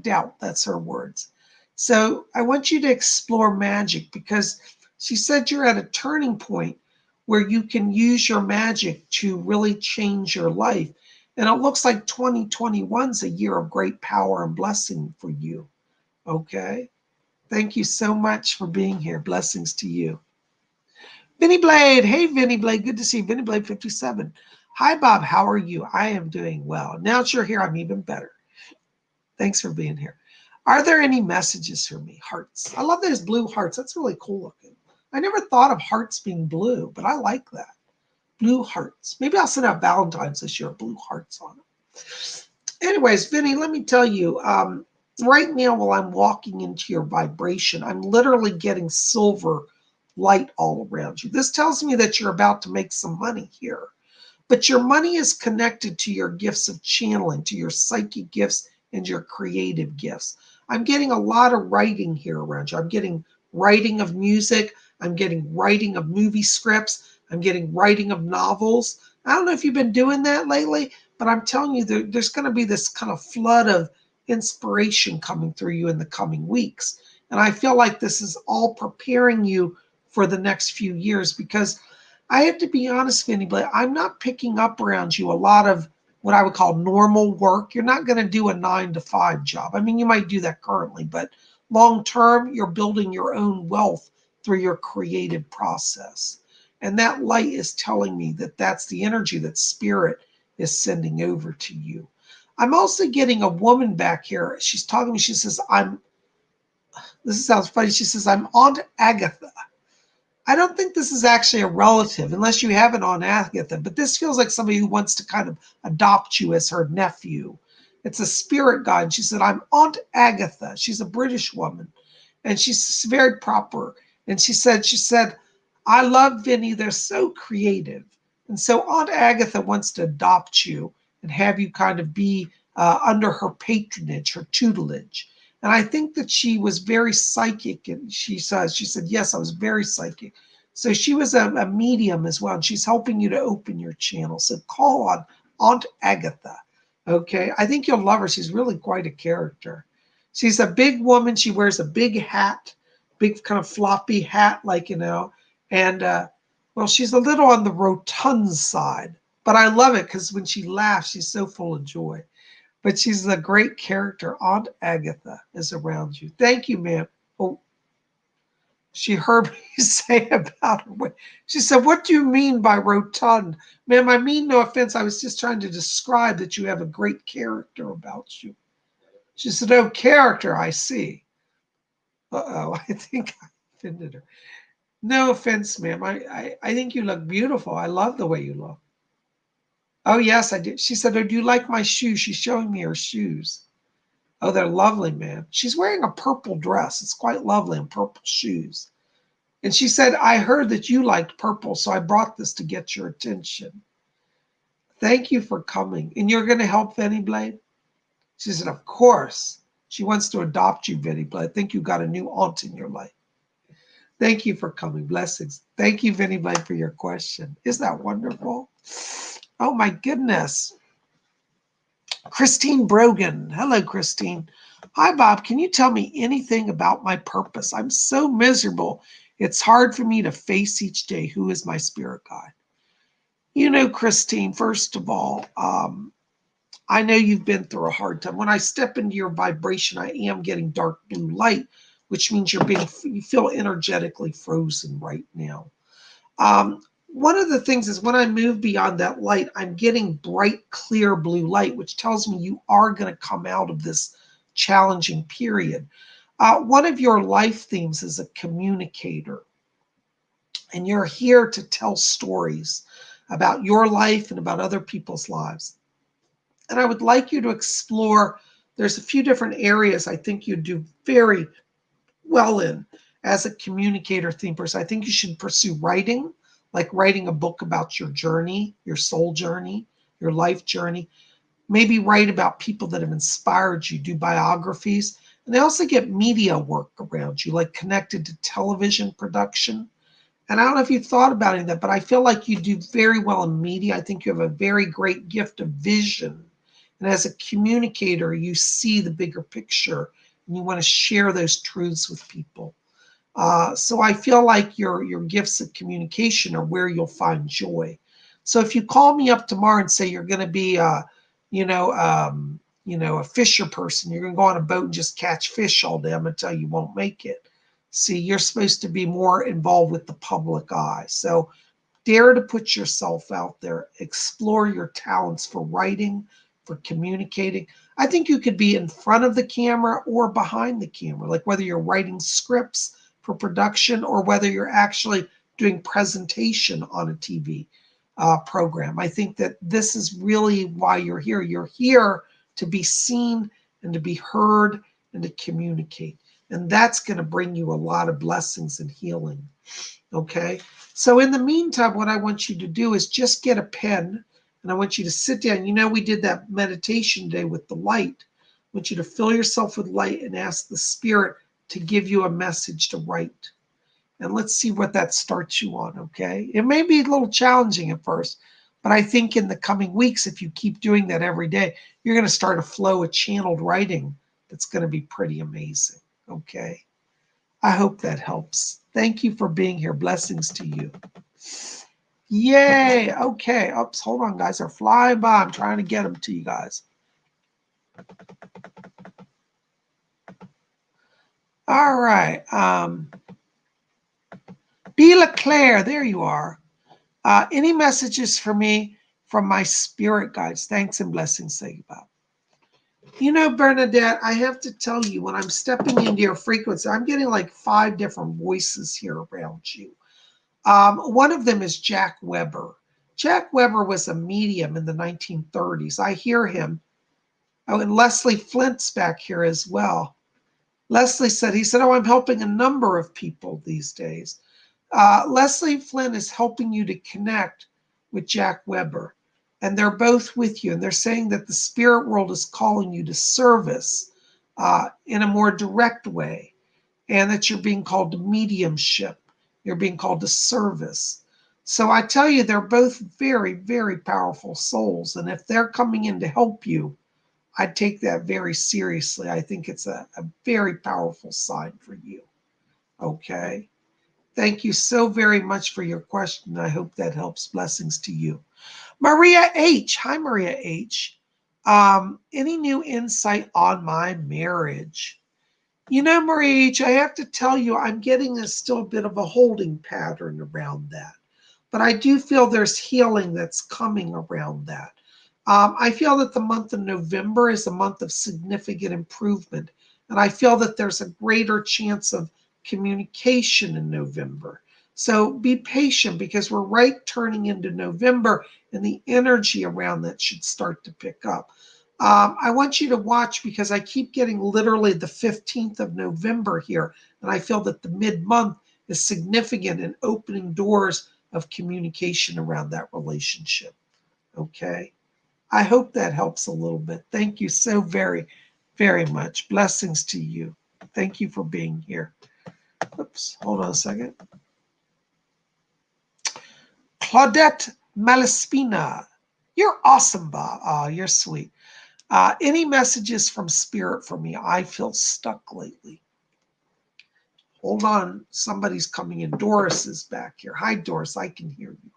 doubt. That's her words. So I want you to explore magic because she said you're at a turning point where you can use your magic to really change your life. And it looks like 2021 is a year of great power and blessing for you. Okay. Thank you so much for being here. Blessings to you. Vinny Blade. Hey, Vinny Blade. Good to see you. Vinny Blade 57. Hi, Bob. How are you? I am doing well. Now that you're here, I'm even better. Thanks for being here. Are there any messages for me? Hearts. I love those blue hearts. That's really cool looking. I never thought of hearts being blue, but I like that. Blue hearts. Maybe I'll send out Valentine's this year, blue hearts on it. Anyways, Vinny, let me tell you, right now while I'm walking into your vibration, I'm literally getting silver light all around you. This tells me that you're about to make some money here. But your money is connected to your gifts of channeling, to your psychic gifts and your creative gifts. I'm getting a lot of writing here around you. I'm getting writing of music. I'm getting writing of movie scripts. I'm getting writing of novels. I don't know if you've been doing that lately, but I'm telling you, there's going to be this kind of flood of inspiration coming through you in the coming weeks. And I feel like this is all preparing you for the next few years because I have to be honest, Vinny, but I'm not picking up around you a lot of what I would call normal work. You're not going to do a 9-to-5 job. I mean, you might do that currently, but long term, you're building your own wealth through your creative process. And that light is telling me that that's the energy that spirit is sending over to you. I'm also getting a woman back here. She's talking to me. She says, this sounds funny. She says, I'm Aunt Agatha. I don't think this is actually a relative, unless you have an Aunt Agatha, but this feels like somebody who wants to kind of adopt you as her nephew. It's a spirit guide. And she said, I'm Aunt Agatha. She's a British woman, and she's very proper. And she said, I love Vinny. They're so creative. And so Aunt Agatha wants to adopt you and have you kind of be under her patronage, her tutelage. And I think that she was very psychic. And she said, yes, I was very psychic. So she was a medium as well. And she's helping you to open your channel. So call on Aunt Agatha. Okay. I think you'll love her. She's really quite a character. She's a big woman. She wears a big hat, big kind of floppy hat, like, and well, she's a little on the rotund side, but I love it because when she laughs, she's so full of joy. But she's a great character. Aunt Agatha is around you. Thank you, ma'am. Oh, she heard me say about her. She said, what do you mean by rotund? Ma'am, I mean no offense. I was just trying to describe that you have a great character about you. She said, oh, character, I see. Uh-oh, I think I offended her. No offense, ma'am. I think you look beautiful. I love the way you look. Oh, yes, I did. She said, oh, do you like my shoes? She's showing me her shoes. Oh, they're lovely, ma'am. She's wearing a purple dress. It's quite lovely, and purple shoes. And she said, I heard that you liked purple, so I brought this to get your attention. Thank you for coming. And you're going to help Vinny Blade? She said, of course. She wants to adopt you, Vinny Blade. I think you got a new aunt in your life. Thank you for coming. Blessings. Thank you, Vinny Blade, for your question. Isn't that wonderful? Oh, my goodness. Christine Brogan. Hello, Christine. Hi, Bob. Can you tell me anything about my purpose? I'm so miserable. It's hard for me to face each day. Who is my spirit guide? Christine, first of all, I know you've been through a hard time. When I step into your vibration, I am getting dark blue light, which means you feel energetically frozen right now. One of the things is when I move beyond that light, I'm getting bright, clear blue light, which tells me you are going to come out of this challenging period. One of your life themes is a communicator, and you're here to tell stories about your life and about other people's lives. And I would like you to explore, there's a few different areas I think you do very well in as a communicator theme person. I think you should pursue writing, like writing a book about your journey, your soul journey, your life journey. Maybe write about people that have inspired you, do biographies. And they also get media work around you, like connected to television production. And I don't know if you've thought about any of that, but I feel like you do very well in media. I think you have a very great gift of vision. And as a communicator, you see the bigger picture and you want to share those truths with people. So I feel like your gifts of communication are where you'll find joy. So if you call me up tomorrow and say you're going to be, a fisher person, you're going to go on a boat and just catch fish all day, I'm going to tell you won't make it. See, you're supposed to be more involved with the public eye. So dare to put yourself out there, explore your talents for writing, for communicating. I think you could be in front of the camera or behind the camera, like whether you're writing scripts for production or whether you're actually doing presentation on a TV program. I think that this is really why you're here. You're here to be seen and to be heard and to communicate. And that's going to bring you a lot of blessings and healing. Okay. So in the meantime, what I want you to do is just get a pen and I want you to sit down. We did that meditation day with the light. I want you to fill yourself with light and ask the spirit to give you a message to write. And let's see what that starts you on, okay? It may be a little challenging at first, but I think in the coming weeks, if you keep doing that every day, you're going to start a flow of channeled writing that's going to be pretty amazing, okay? I hope that helps. Thank you for being here. Blessings to you. Yay. Okay. Oops. Hold on, guys. They're flying by. I'm trying to get them to you guys. All right. B. LeClaire. There you are. Any messages for me from my spirit guides? Thanks and blessings. Say goodbye. You know, Bernadette, I have to tell you, when I'm stepping into your frequency, I'm getting like 5 different voices here around you. One of them is Jack Weber. Jack Weber was a medium in the 1930s. I hear him. Oh, and Leslie Flint's back here as well. Leslie said, oh, I'm helping a number of people these days. Leslie Flint is helping you to connect with Jack Weber. And they're both with you. And they're saying that the spirit world is calling you to service in a more direct way. And that you're being called to mediumship. You're being called to service. So I tell you, they're both very, very powerful souls. And if they're coming in to help you, I take that very seriously. I think it's a very powerful sign for you. Okay. Thank you so very much for your question. I hope that helps. Blessings to you. Maria H. Hi, Maria H. Any new insight on my marriage? You know, Maria H., I have to tell you, I'm getting still a bit of a holding pattern around that. But I do feel there's healing that's coming around that. I feel that the month of November is a month of significant improvement. And I feel that there's a greater chance of communication in November. So be patient because we're right turning into November and the energy around that should start to pick up. I want you to watch because I keep getting literally the 15th of November here. And I feel that the mid-month is significant in opening doors of communication around that relationship. Okay. I hope that helps a little bit. Thank you so very, very much. Blessings to you. Thank you for being here. Oops, hold on a second. Claudette Malaspina. You're awesome, Bob. Oh, you're sweet. Any messages from spirit for me? I feel stuck lately. Hold on. Somebody's coming in. Doris is back here. Hi, Doris. I can hear you.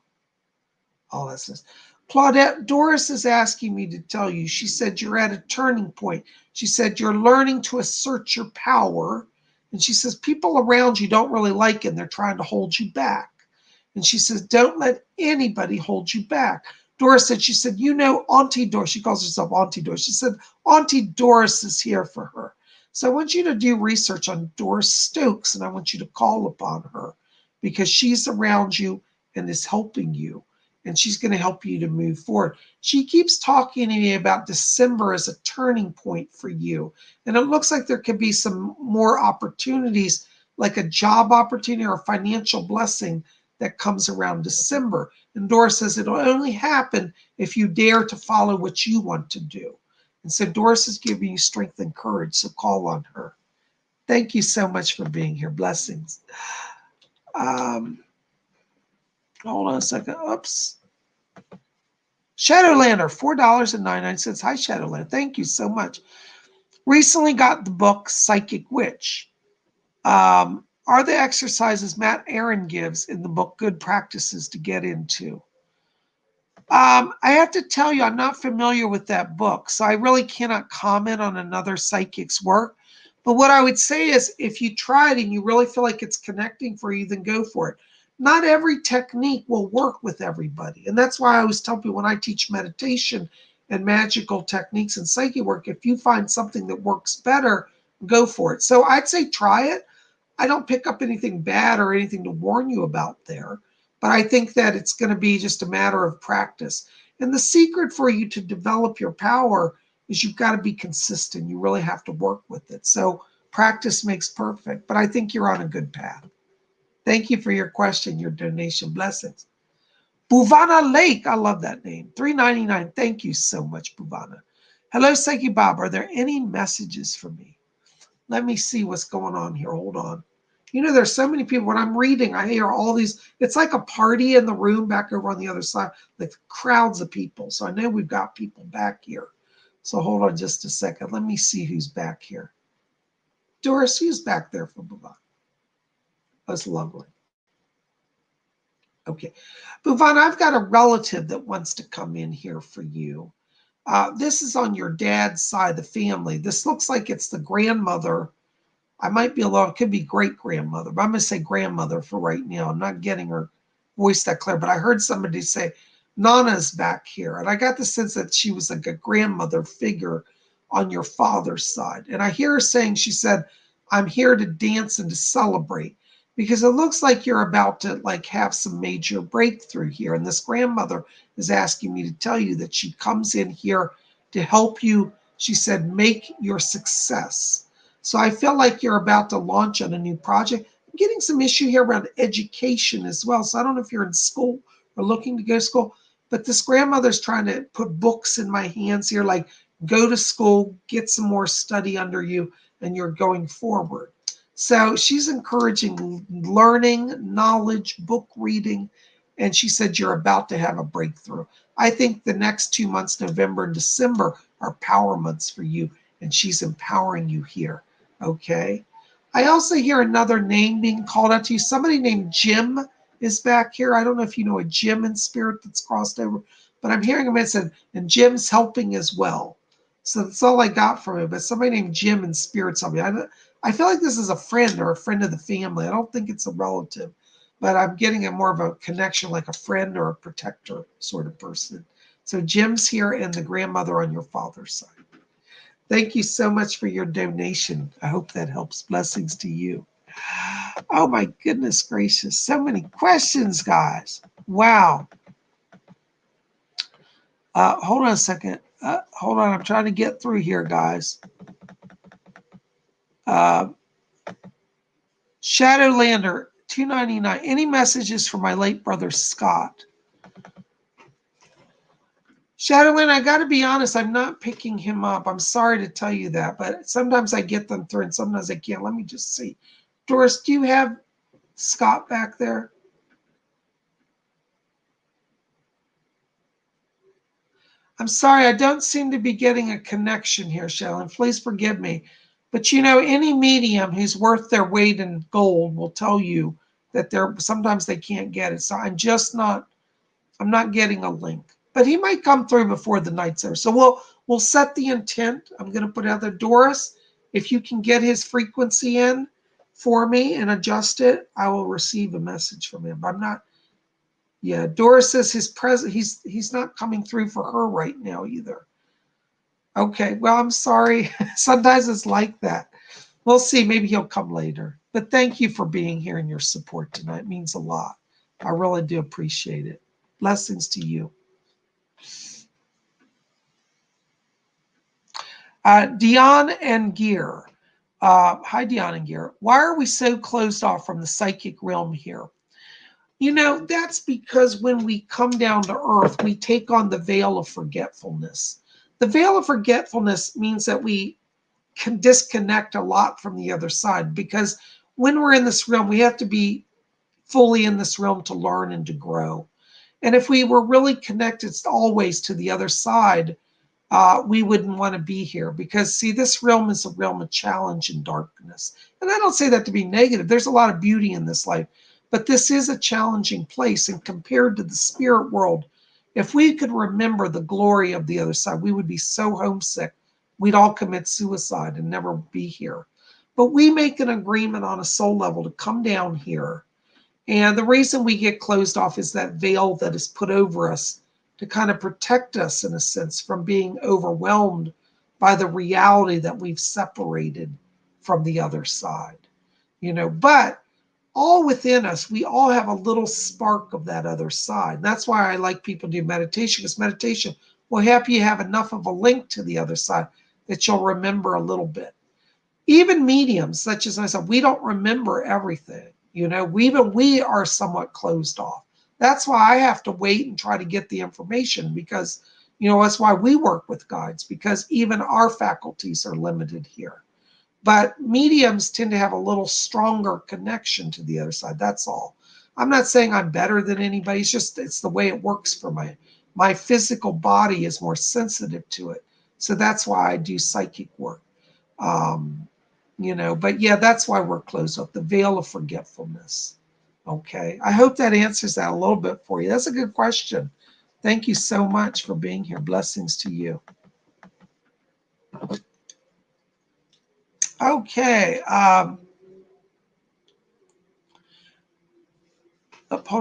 Oh, that's nice. Claudette, Doris is asking me to tell you. She said you're at a turning point. She said you're learning to assert your power. And she says people around you don't really like it and they're trying to hold you back. And she says, don't let anybody hold you back. Doris said, you know, Auntie Doris, she calls herself Auntie Doris. She said, Auntie Doris is here for her. So I want you to do research on Doris Stokes and I want you to call upon her because she's around you and is helping you. And she's going to help you to move forward. She keeps talking to me about December as a turning point for you. And it looks like there could be some more opportunities, like a job opportunity or a financial blessing that comes around December. And Doris says it'll only happen if you dare to follow what you want to do. And so Doris is giving you strength and courage, so call on her. Thank you so much for being here. Blessings. Hold on a second. Oops. Shadowlander, $4.99. Hi, Shadowlander. Thank you so much. Recently got the book Psychic Witch. Are the exercises Matt Aaron gives in the book good practices to get into? I have to tell you, I'm not familiar with that book, so I really cannot comment on another psychic's work. But what I would say is if you try it and you really feel like it's connecting for you, then go for it. Not every technique will work with everybody. And that's why I always tell people when I teach meditation and magical techniques and psychic work, if you find something that works better, go for it. So I'd say try it. I don't pick up anything bad or anything to warn you about there. But I think that it's going to be just a matter of practice. And the secret for you to develop your power is you've got to be consistent. You really have to work with it. So practice makes perfect. But I think you're on a good path. Thank you for your question, your donation. Blessings. Buvana Lake. I love that name. $3.99. Thank you so much, Buvana. Hello, Psychic Bob. Are there any messages for me? Let me see what's going on here. Hold on. You know, there's so many people. When I'm reading, I hear all these. It's like a party in the room back over on the other side, like crowds of people. So I know we've got people back here. So hold on just a second. Let me see who's back here. Doris, who's back there for Bavana? That's lovely. Okay. Bhuvan, I've got a relative that wants to come in here for you. This is on your dad's side of the family. This looks like it's the grandmother. I might be a little, it could be great grandmother, but I'm going to say grandmother for right now. I'm not getting her voice that clear, but I heard somebody say Nana's back here. And I got the sense that she was like a grandmother figure on your father's side. And I hear her saying, she said, I'm here to dance and to celebrate, because it looks like you're about to like have some major breakthrough here. And this grandmother is asking me to tell you that she comes in here to help you. She said, make your success. So I feel like you're about to launch on a new project. I'm getting some issue here around education as well. So I don't know if you're in school or looking to go to school, but this grandmother's trying to put books in my hands here, like go to school, get some more study under you, and you're going forward. So she's encouraging learning, knowledge, book reading, and she said you're about to have a breakthrough. I think the next 2 months, November and December, are power months for you, and she's empowering you here. Okay. I also hear another name being called out to you. Somebody named Jim is back here. I don't know if you know a Jim in spirit that's crossed over, but I'm hearing him said, and Jim's helping as well. So that's all I got from it. But somebody named Jim in spirit's helping. I feel like this is a friend or a friend of the family. I don't think it's a relative, but I'm getting a more of a connection, like a friend or a protector sort of person. So Jim's here and the grandmother on your father's side. Thank you so much for your donation. I hope that helps. Blessings to you. Oh my goodness gracious. So many questions, guys. Wow. Hold on a second. Hold on. I'm trying to get through here, guys. Shadowlander, $2.99. Any messages for my late brother, Scott? Shadowland, I got to be honest, I'm not picking him up. I'm sorry to tell you that, but sometimes I get them through and sometimes I can't. Let me just see. Doris, do you have Scott back there? I'm sorry, I don't seem to be getting a connection here, Shadowland. Please forgive me. But you know, any medium who's worth their weight in gold will tell you that sometimes they can't get it. So I'm not getting a link. But he might come through before the night's over. So we'll set the intent. I'm going to put out there, Doris, if you can get his frequency in for me and adjust it, I will receive a message from him. But I'm not. Yeah, Doris says he's not coming through for her right now either. Okay, well, I'm sorry. Sometimes it's like that. We'll see. Maybe he'll come later. But thank you for being here and your support tonight. It means a lot. I really do appreciate it. Blessings to you. Dianna Gear. Hi, Dianna Gear. Why are we so closed off from the psychic realm here? You know, that's because when we come down to earth, we take on the veil of forgetfulness. The veil of forgetfulness means that we can disconnect a lot from the other side, because when we're in this realm, we have to be fully in this realm to learn and to grow. And if we were really connected always to the other side, we wouldn't want to be here, because see, this realm is a realm of challenge and darkness. And I don't say that to be negative. There's a lot of beauty in this life, but this is a challenging place. And compared to the spirit world, if we could remember the glory of the other side, we would be so homesick. We'd all commit suicide and never be here. But we make an agreement on a soul level to come down here. And the reason we get closed off is that veil that is put over us to kind of protect us, in a sense, from being overwhelmed by the reality that we've separated from the other side. You know, but all within us, we all have a little spark of that other side. That's why I like people do meditation, because meditation will help you have enough of a link to the other side that you'll remember a little bit. Even mediums, such as myself, we don't remember everything. You know, we are somewhat closed off. That's why I have to wait and try to get the information, because, you know, that's why we work with guides, because even our faculties are limited here. But mediums tend to have a little stronger connection to the other side. That's all. I'm not saying I'm better than anybody. It's the way it works for my physical body is more sensitive to it. So that's why I do psychic work. You know, but yeah, that's why we're closed up, the veil of forgetfulness. Okay, I hope that answers that a little bit for you. That's a good question. Thank you so much for being here. Blessings to you. Okay. Hold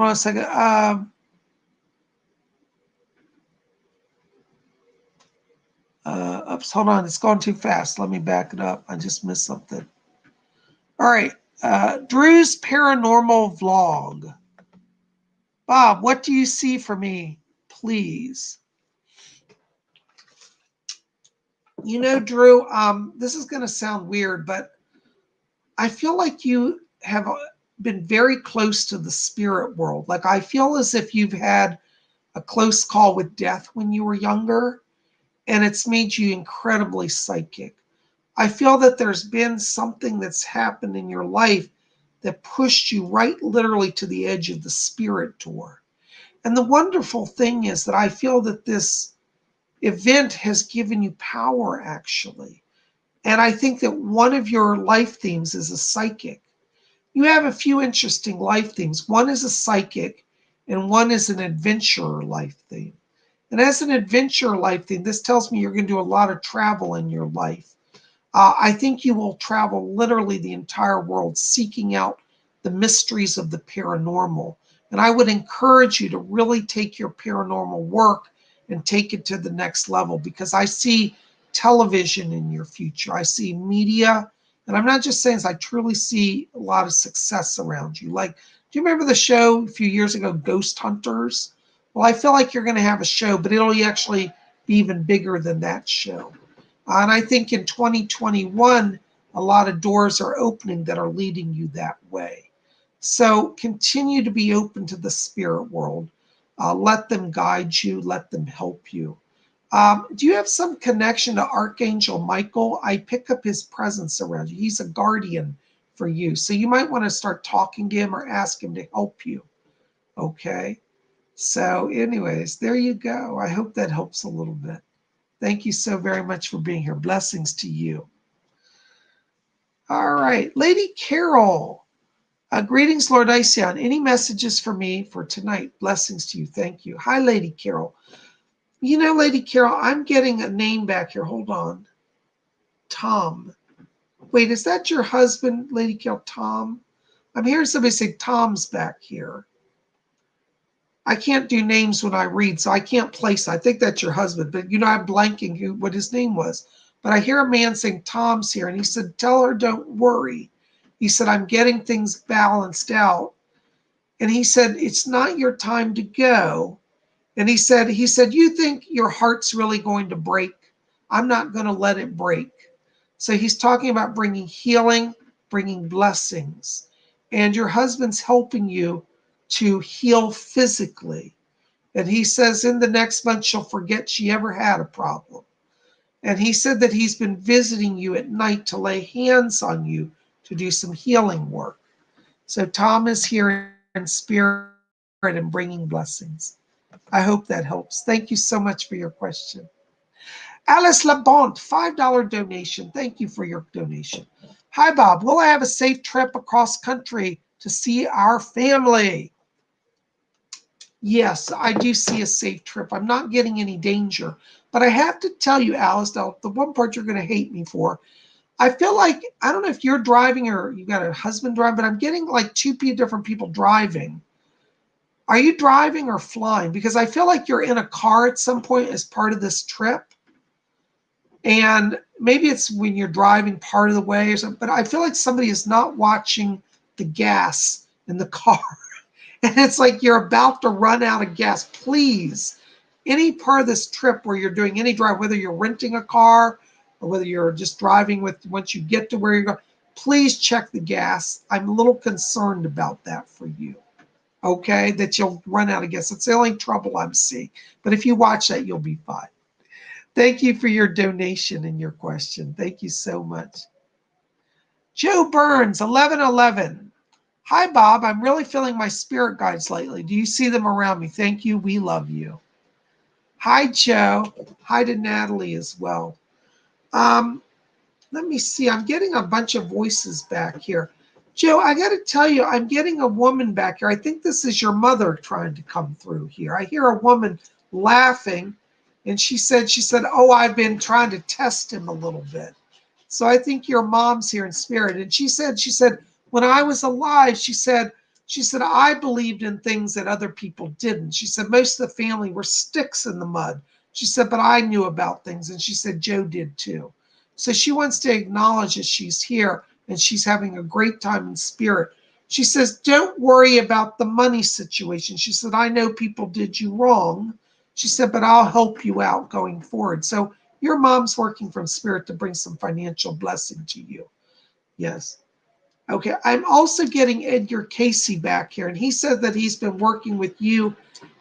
on a second. Oops, hold on. It's going too fast. Let me back it up. I just missed something. All right. Drew's paranormal vlog. Bob, what do you see for me, please? You know, Drew, this is going to sound weird, but I feel like you have been very close to the spirit world. Like, I feel as if you've had a close call with death when you were younger, and it's made you incredibly psychic. I feel that there's been something that's happened in your life that pushed you right literally to the edge of the spirit door. And the wonderful thing is that I feel that this event has given you power, actually. And I think that one of your life themes is a psychic. You have a few interesting life themes. One is a psychic, and one is an adventurer life theme. And as an adventurer life theme, this tells me you're going to do a lot of travel in your life. I think you will travel literally the entire world seeking out the mysteries of the paranormal. And I would encourage you to really take your paranormal work and take it to the next level, because I see television in your future. I see media. And I'm not just saying this, I truly see a lot of success around you. Like, do you remember the show a few years ago, Ghost Hunters? Well, I feel like you're going to have a show, but it'll actually be even bigger than that show. And I think in 2021, a lot of doors are opening that are leading you that way. So continue to be open to the spirit world. Let them guide you. Let them help you. Do you have some connection to Archangel Michael? I pick up his presence around you. He's a guardian for you. So you might want to start talking to him or ask him to help you. Okay. So anyways, there you go. I hope that helps a little bit. Thank you so very much for being here. Blessings to you. All right. Lady Carol. Greetings, Lord Iceon. Any messages for me for tonight? Blessings to you. Thank you. Hi, Lady Carol. You know, Lady Carol, I'm getting a name back here. Hold on. Tom. Wait, is that your husband, Lady Carol? Tom? I'm hearing somebody say Tom's back here. I can't do names when I read, so I can't place. I think that's your husband, but you know, I'm blanking what his name was. But I hear a man saying Tom's here, and he said, tell her don't worry. He said, I'm getting things balanced out. And he said, it's not your time to go. And he said, you think your heart's really going to break? I'm not going to let it break. So he's talking about bringing healing, bringing blessings. And your husband's helping you to heal physically. And he says in the next month, she'll forget she ever had a problem. And he said that he's been visiting you at night to lay hands on you to do some healing work. So Tom is here in spirit and bringing blessings. I hope that helps. Thank you so much for your question. Alice Labont, $5 donation. Thank you for your donation. Hi, Bob. Will I have a safe trip across country to see our family? Yes, I do see a safe trip. I'm not getting any danger. But I have to tell you, Alice, now, the one part you're going to hate me for, I feel like, I don't know if you're driving or you got a husband driving, but I'm getting like two different people driving. Are you driving or flying? Because I feel like you're in a car at some point as part of this trip. And maybe it's when you're driving part of the way or something, but I feel like somebody is not watching the gas in the car. And it's like you're about to run out of gas. Please, any part of this trip where you're doing any drive, whether you're renting a car or whether you're just driving with, once you get to where you're going, please check the gas. I'm a little concerned about that for you. Okay, that you'll run out of gas. It's the only trouble I'm seeing. But if you watch that, you'll be fine. Thank you for your donation and your question. Thank you so much. Joe Burns, 1111. Hi, Bob. I'm really feeling my spirit guides lately. Do you see them around me? Thank you. We love you. Hi, Joe. Hi to Natalie as well. Let me see. I'm getting a bunch of voices back here. Joe, I got to tell you, I'm getting a woman back here. I think this is your mother trying to come through here. I hear a woman laughing, and she said, oh, I've been trying to test him a little bit. So I think your mom's here in spirit. And she said, when I was alive, she said, I believed in things that other people didn't. She said, most of the family were sticks in the mud. She said, but I knew about things. And she said, Joe did too. So she wants to acknowledge that she's here and she's having a great time in spirit. She says, don't worry about the money situation. She said, I know people did you wrong. She said, but I'll help you out going forward. So your mom's working from spirit to bring some financial blessing to you. Yes. Okay. I'm also getting Edgar Casey back here, and he said that he's been working with you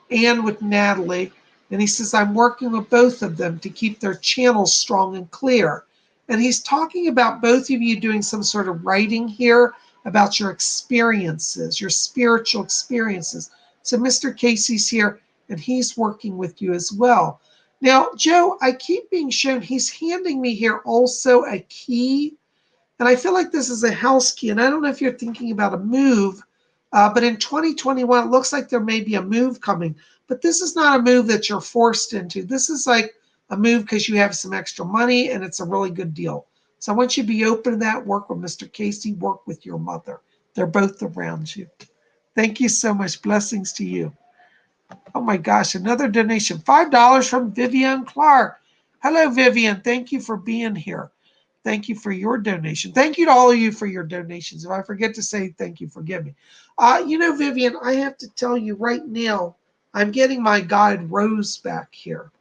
and with Natalie. And he says, I'm working with both of them to keep their channels strong and clear. And he's talking about both of you doing some sort of writing here about your experiences, your spiritual experiences. So Mr. Casey's here, and he's working with you as well. Now, Joe, I keep being shown, he's handing me here also a key. And I feel like this is a house key. And I don't know if you're thinking about a move, but in 2021, it looks like there may be a move coming. But this is not a move that you're forced into. This is like a move because you have some extra money and it's a really good deal. So I want you to be open to that. Work with Mr. Casey. Work with your mother. They're both around you. Thank you so much. Blessings to you. Oh my gosh, another donation. $5 from Vivian Clark. Hello, Vivian. Thank you for being here. Thank you for your donation. Thank you to all of you for your donations. If I forget to say thank you, forgive me. Vivian, I have to tell you right now, I'm getting my guide Rose back here.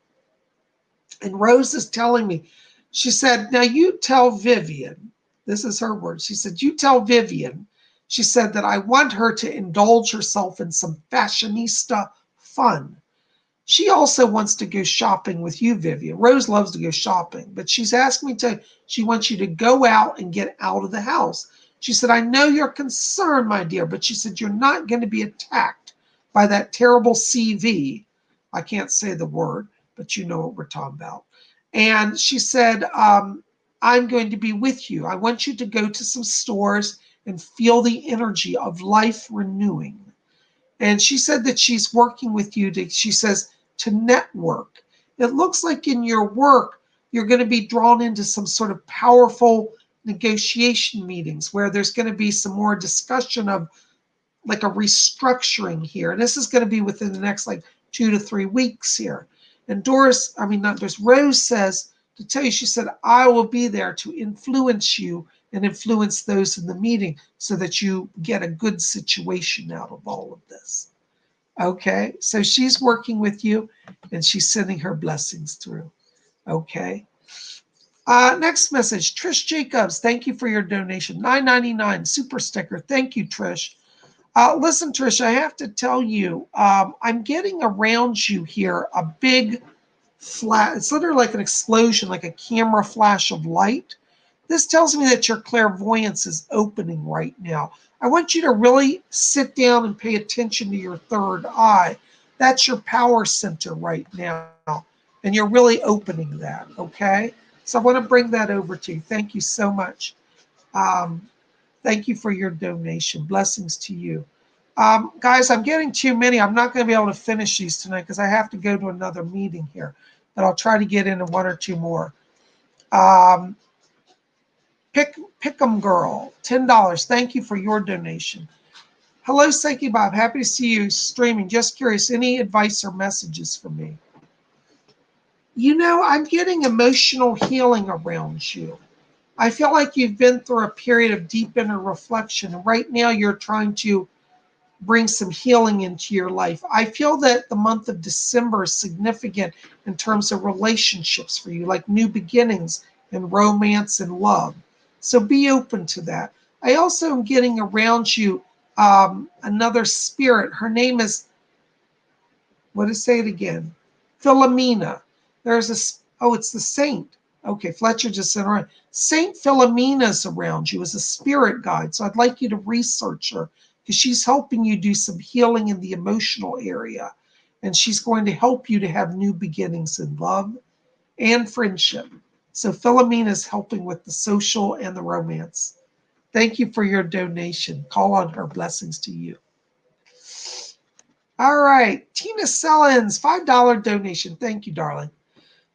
And Rose is telling me, she said, now you tell Vivian, this is her word. She said, you tell Vivian, she said that I want her to indulge herself in some fashionista fun. She also wants to go shopping with you, Vivian. Rose loves to go shopping, but she's asked me she wants you to go out and get out of the house. She said, I know you're concerned, my dear, but she said, you're not going to be attacked by that terrible CV. I can't say the word, but you know what we're talking about. And she said, I'm going to be with you. I want you to go to some stores and feel the energy of life renewing. And she said that she's working with you to network. It looks like in your work, you're going to be drawn into some sort of powerful negotiation meetings where there's going to be some more discussion of like a restructuring here. And this is going to be within the next like 2 to 3 weeks here. And Rose says to tell you, she said, I will be there to influence you and influence those in the meeting so that you get a good situation out of all of this. Okay, so she's working with you and she's sending her blessings through. Okay. Next message, Trish Jacobs, thank you for your donation. $9.99 super sticker. Thank you, Trish. Listen, Trish, I have to tell you, I'm getting around you here a big flash. It's literally like an explosion, like a camera flash of light. This tells me that your clairvoyance is opening right now. I want you to really sit down and pay attention to your third eye. That's your power center right now. And you're really opening that, okay? So I want to bring that over to you. Thank you so much. Thank you for your donation. Blessings to you. Guys, I'm getting too many. I'm not going to be able to finish these tonight because I have to go to another meeting here. But I'll try to get into 1 or 2 more. Pick'em Girl, $10. Thank you for your donation. Hello, Psyche Bob. Happy to see you streaming. Just curious, any advice or messages for me? I'm getting emotional healing around you. I feel like you've been through a period of deep inner reflection. And right now you're trying to bring some healing into your life. I feel that the month of December is significant in terms of relationships for you, like new beginnings and romance and love. So be open to that. I also am getting around you another spirit. Her name is, say it again? Philomena. It's the saint. Okay, Fletcher just said, all right. Saint Philomena's around you as a spirit guide. So I'd like you to research her because she's helping you do some healing in the emotional area. And she's going to help you to have new beginnings in love and friendship. So Philomena is helping with the social and the romance. Thank you for your donation. Call on her. Blessings to you. All right. Tina Sellens, $5 donation. Thank you, darling.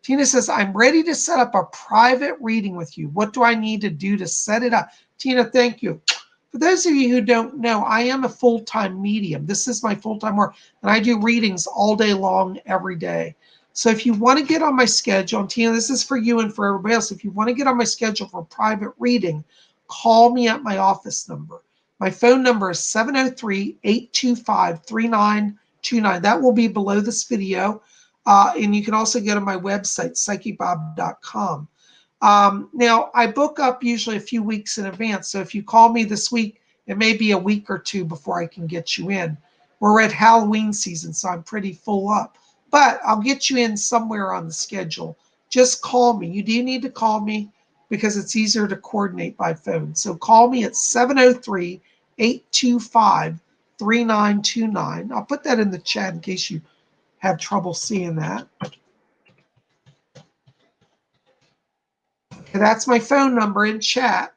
Tina says, I'm ready to set up a private reading with you. What do I need to do to set it up? Tina, thank you. For those of you who don't know, I am a full-time medium. This is my full-time work, and I do readings all day long, every day. So if you want to get on my schedule, and Tina, this is for you and for everybody else, if you want to get on my schedule for a private reading, call me at my office number. My phone number is 703-825-3929. That will be below this video. And you can also go to my website, PsychicBob.com. Now, I book up usually a few weeks in advance. So if you call me this week, it may be a week or two before I can get you in. We're at Halloween season, so I'm pretty full up. But I'll get you in somewhere on the schedule. Just call me. You do need to call me because it's easier to coordinate by phone. So call me at 703-825-3929. I'll put that in the chat in case you have trouble seeing that. Okay, that's my phone number in chat.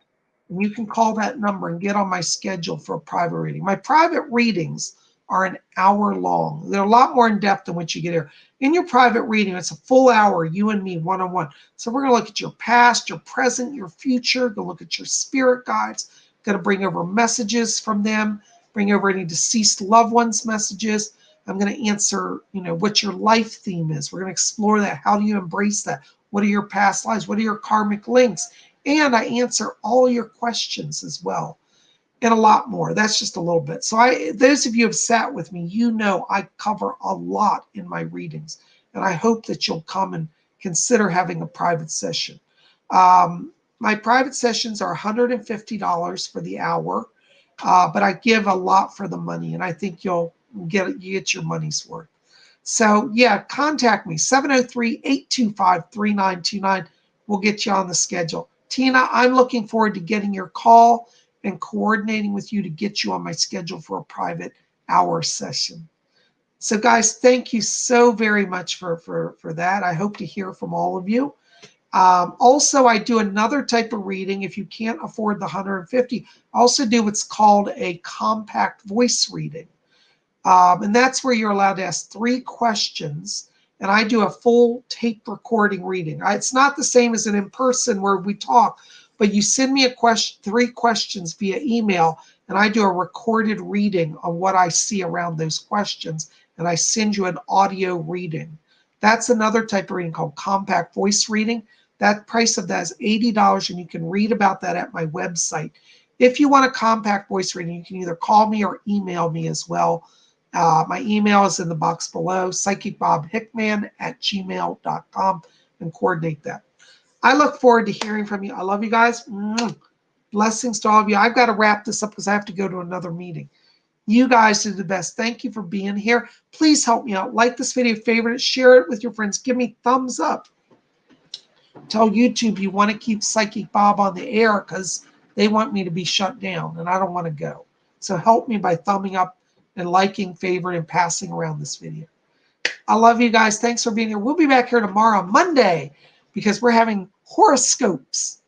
And you can call that number and get on my schedule for a private reading. My private readings are an hour long. They're a lot more in depth than what you get here. In your private reading, it's a full hour, you and me, one-on-one. So we're going to look at your past, your present, your future. Going to look at your spirit guides. Going to bring over messages from them. Bring over any deceased loved ones' messages. I'm going to answer, what your life theme is. We're going to explore that. How do you embrace that? What are your past lives? What are your karmic links? And I answer all your questions as well, and a lot more. That's just a little bit. So those of you who have sat with me, I cover a lot in my readings, and I hope that you'll come and consider having a private session. My private sessions are $150 for the hour, but I give a lot for the money, and I think you get your money's worth. So yeah, contact me, 703-825-3929. We'll get you on the schedule. Tina, I'm looking forward to getting your call and coordinating with you to get you on my schedule for a private hour session. So guys, thank you so very much for that. I hope to hear from all of you. Also, I do another type of reading. If you can't afford the 150, I also do what's called a compact voice reading. And that's where you're allowed to ask 3 questions. And I do a full tape recording reading. It's not the same as an in-person where we talk, but you send me 3 questions via email, and I do a recorded reading of what I see around those questions, and I send you an audio reading. That's another type of reading called compact voice reading. That price of that is $80, and you can read about that at my website. If you want a compact voice reading, you can either call me or email me as well. My email is in the box below, PsychicBobHickman@gmail.com, and coordinate that. I look forward to hearing from you. I love you guys. Blessings to all of you. I've got to wrap this up because I have to go to another meeting. You guys are the best. Thank you for being here. Please help me out. Like this video, favorite it, share it with your friends. Give me thumbs up. Tell YouTube you want to keep Psychic Bob on the air because they want me to be shut down, and I don't want to go. So help me by thumbing up and liking, favorite, and passing around this video. I love you guys. Thanks for being here. We'll be back here tomorrow, Monday, because we're having horoscopes.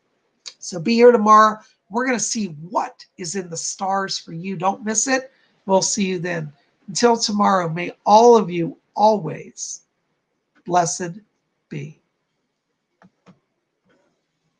So be here tomorrow. We're going to see what is in the stars for you. Don't miss it. We'll see you then. Until tomorrow, may all of you always blessed be.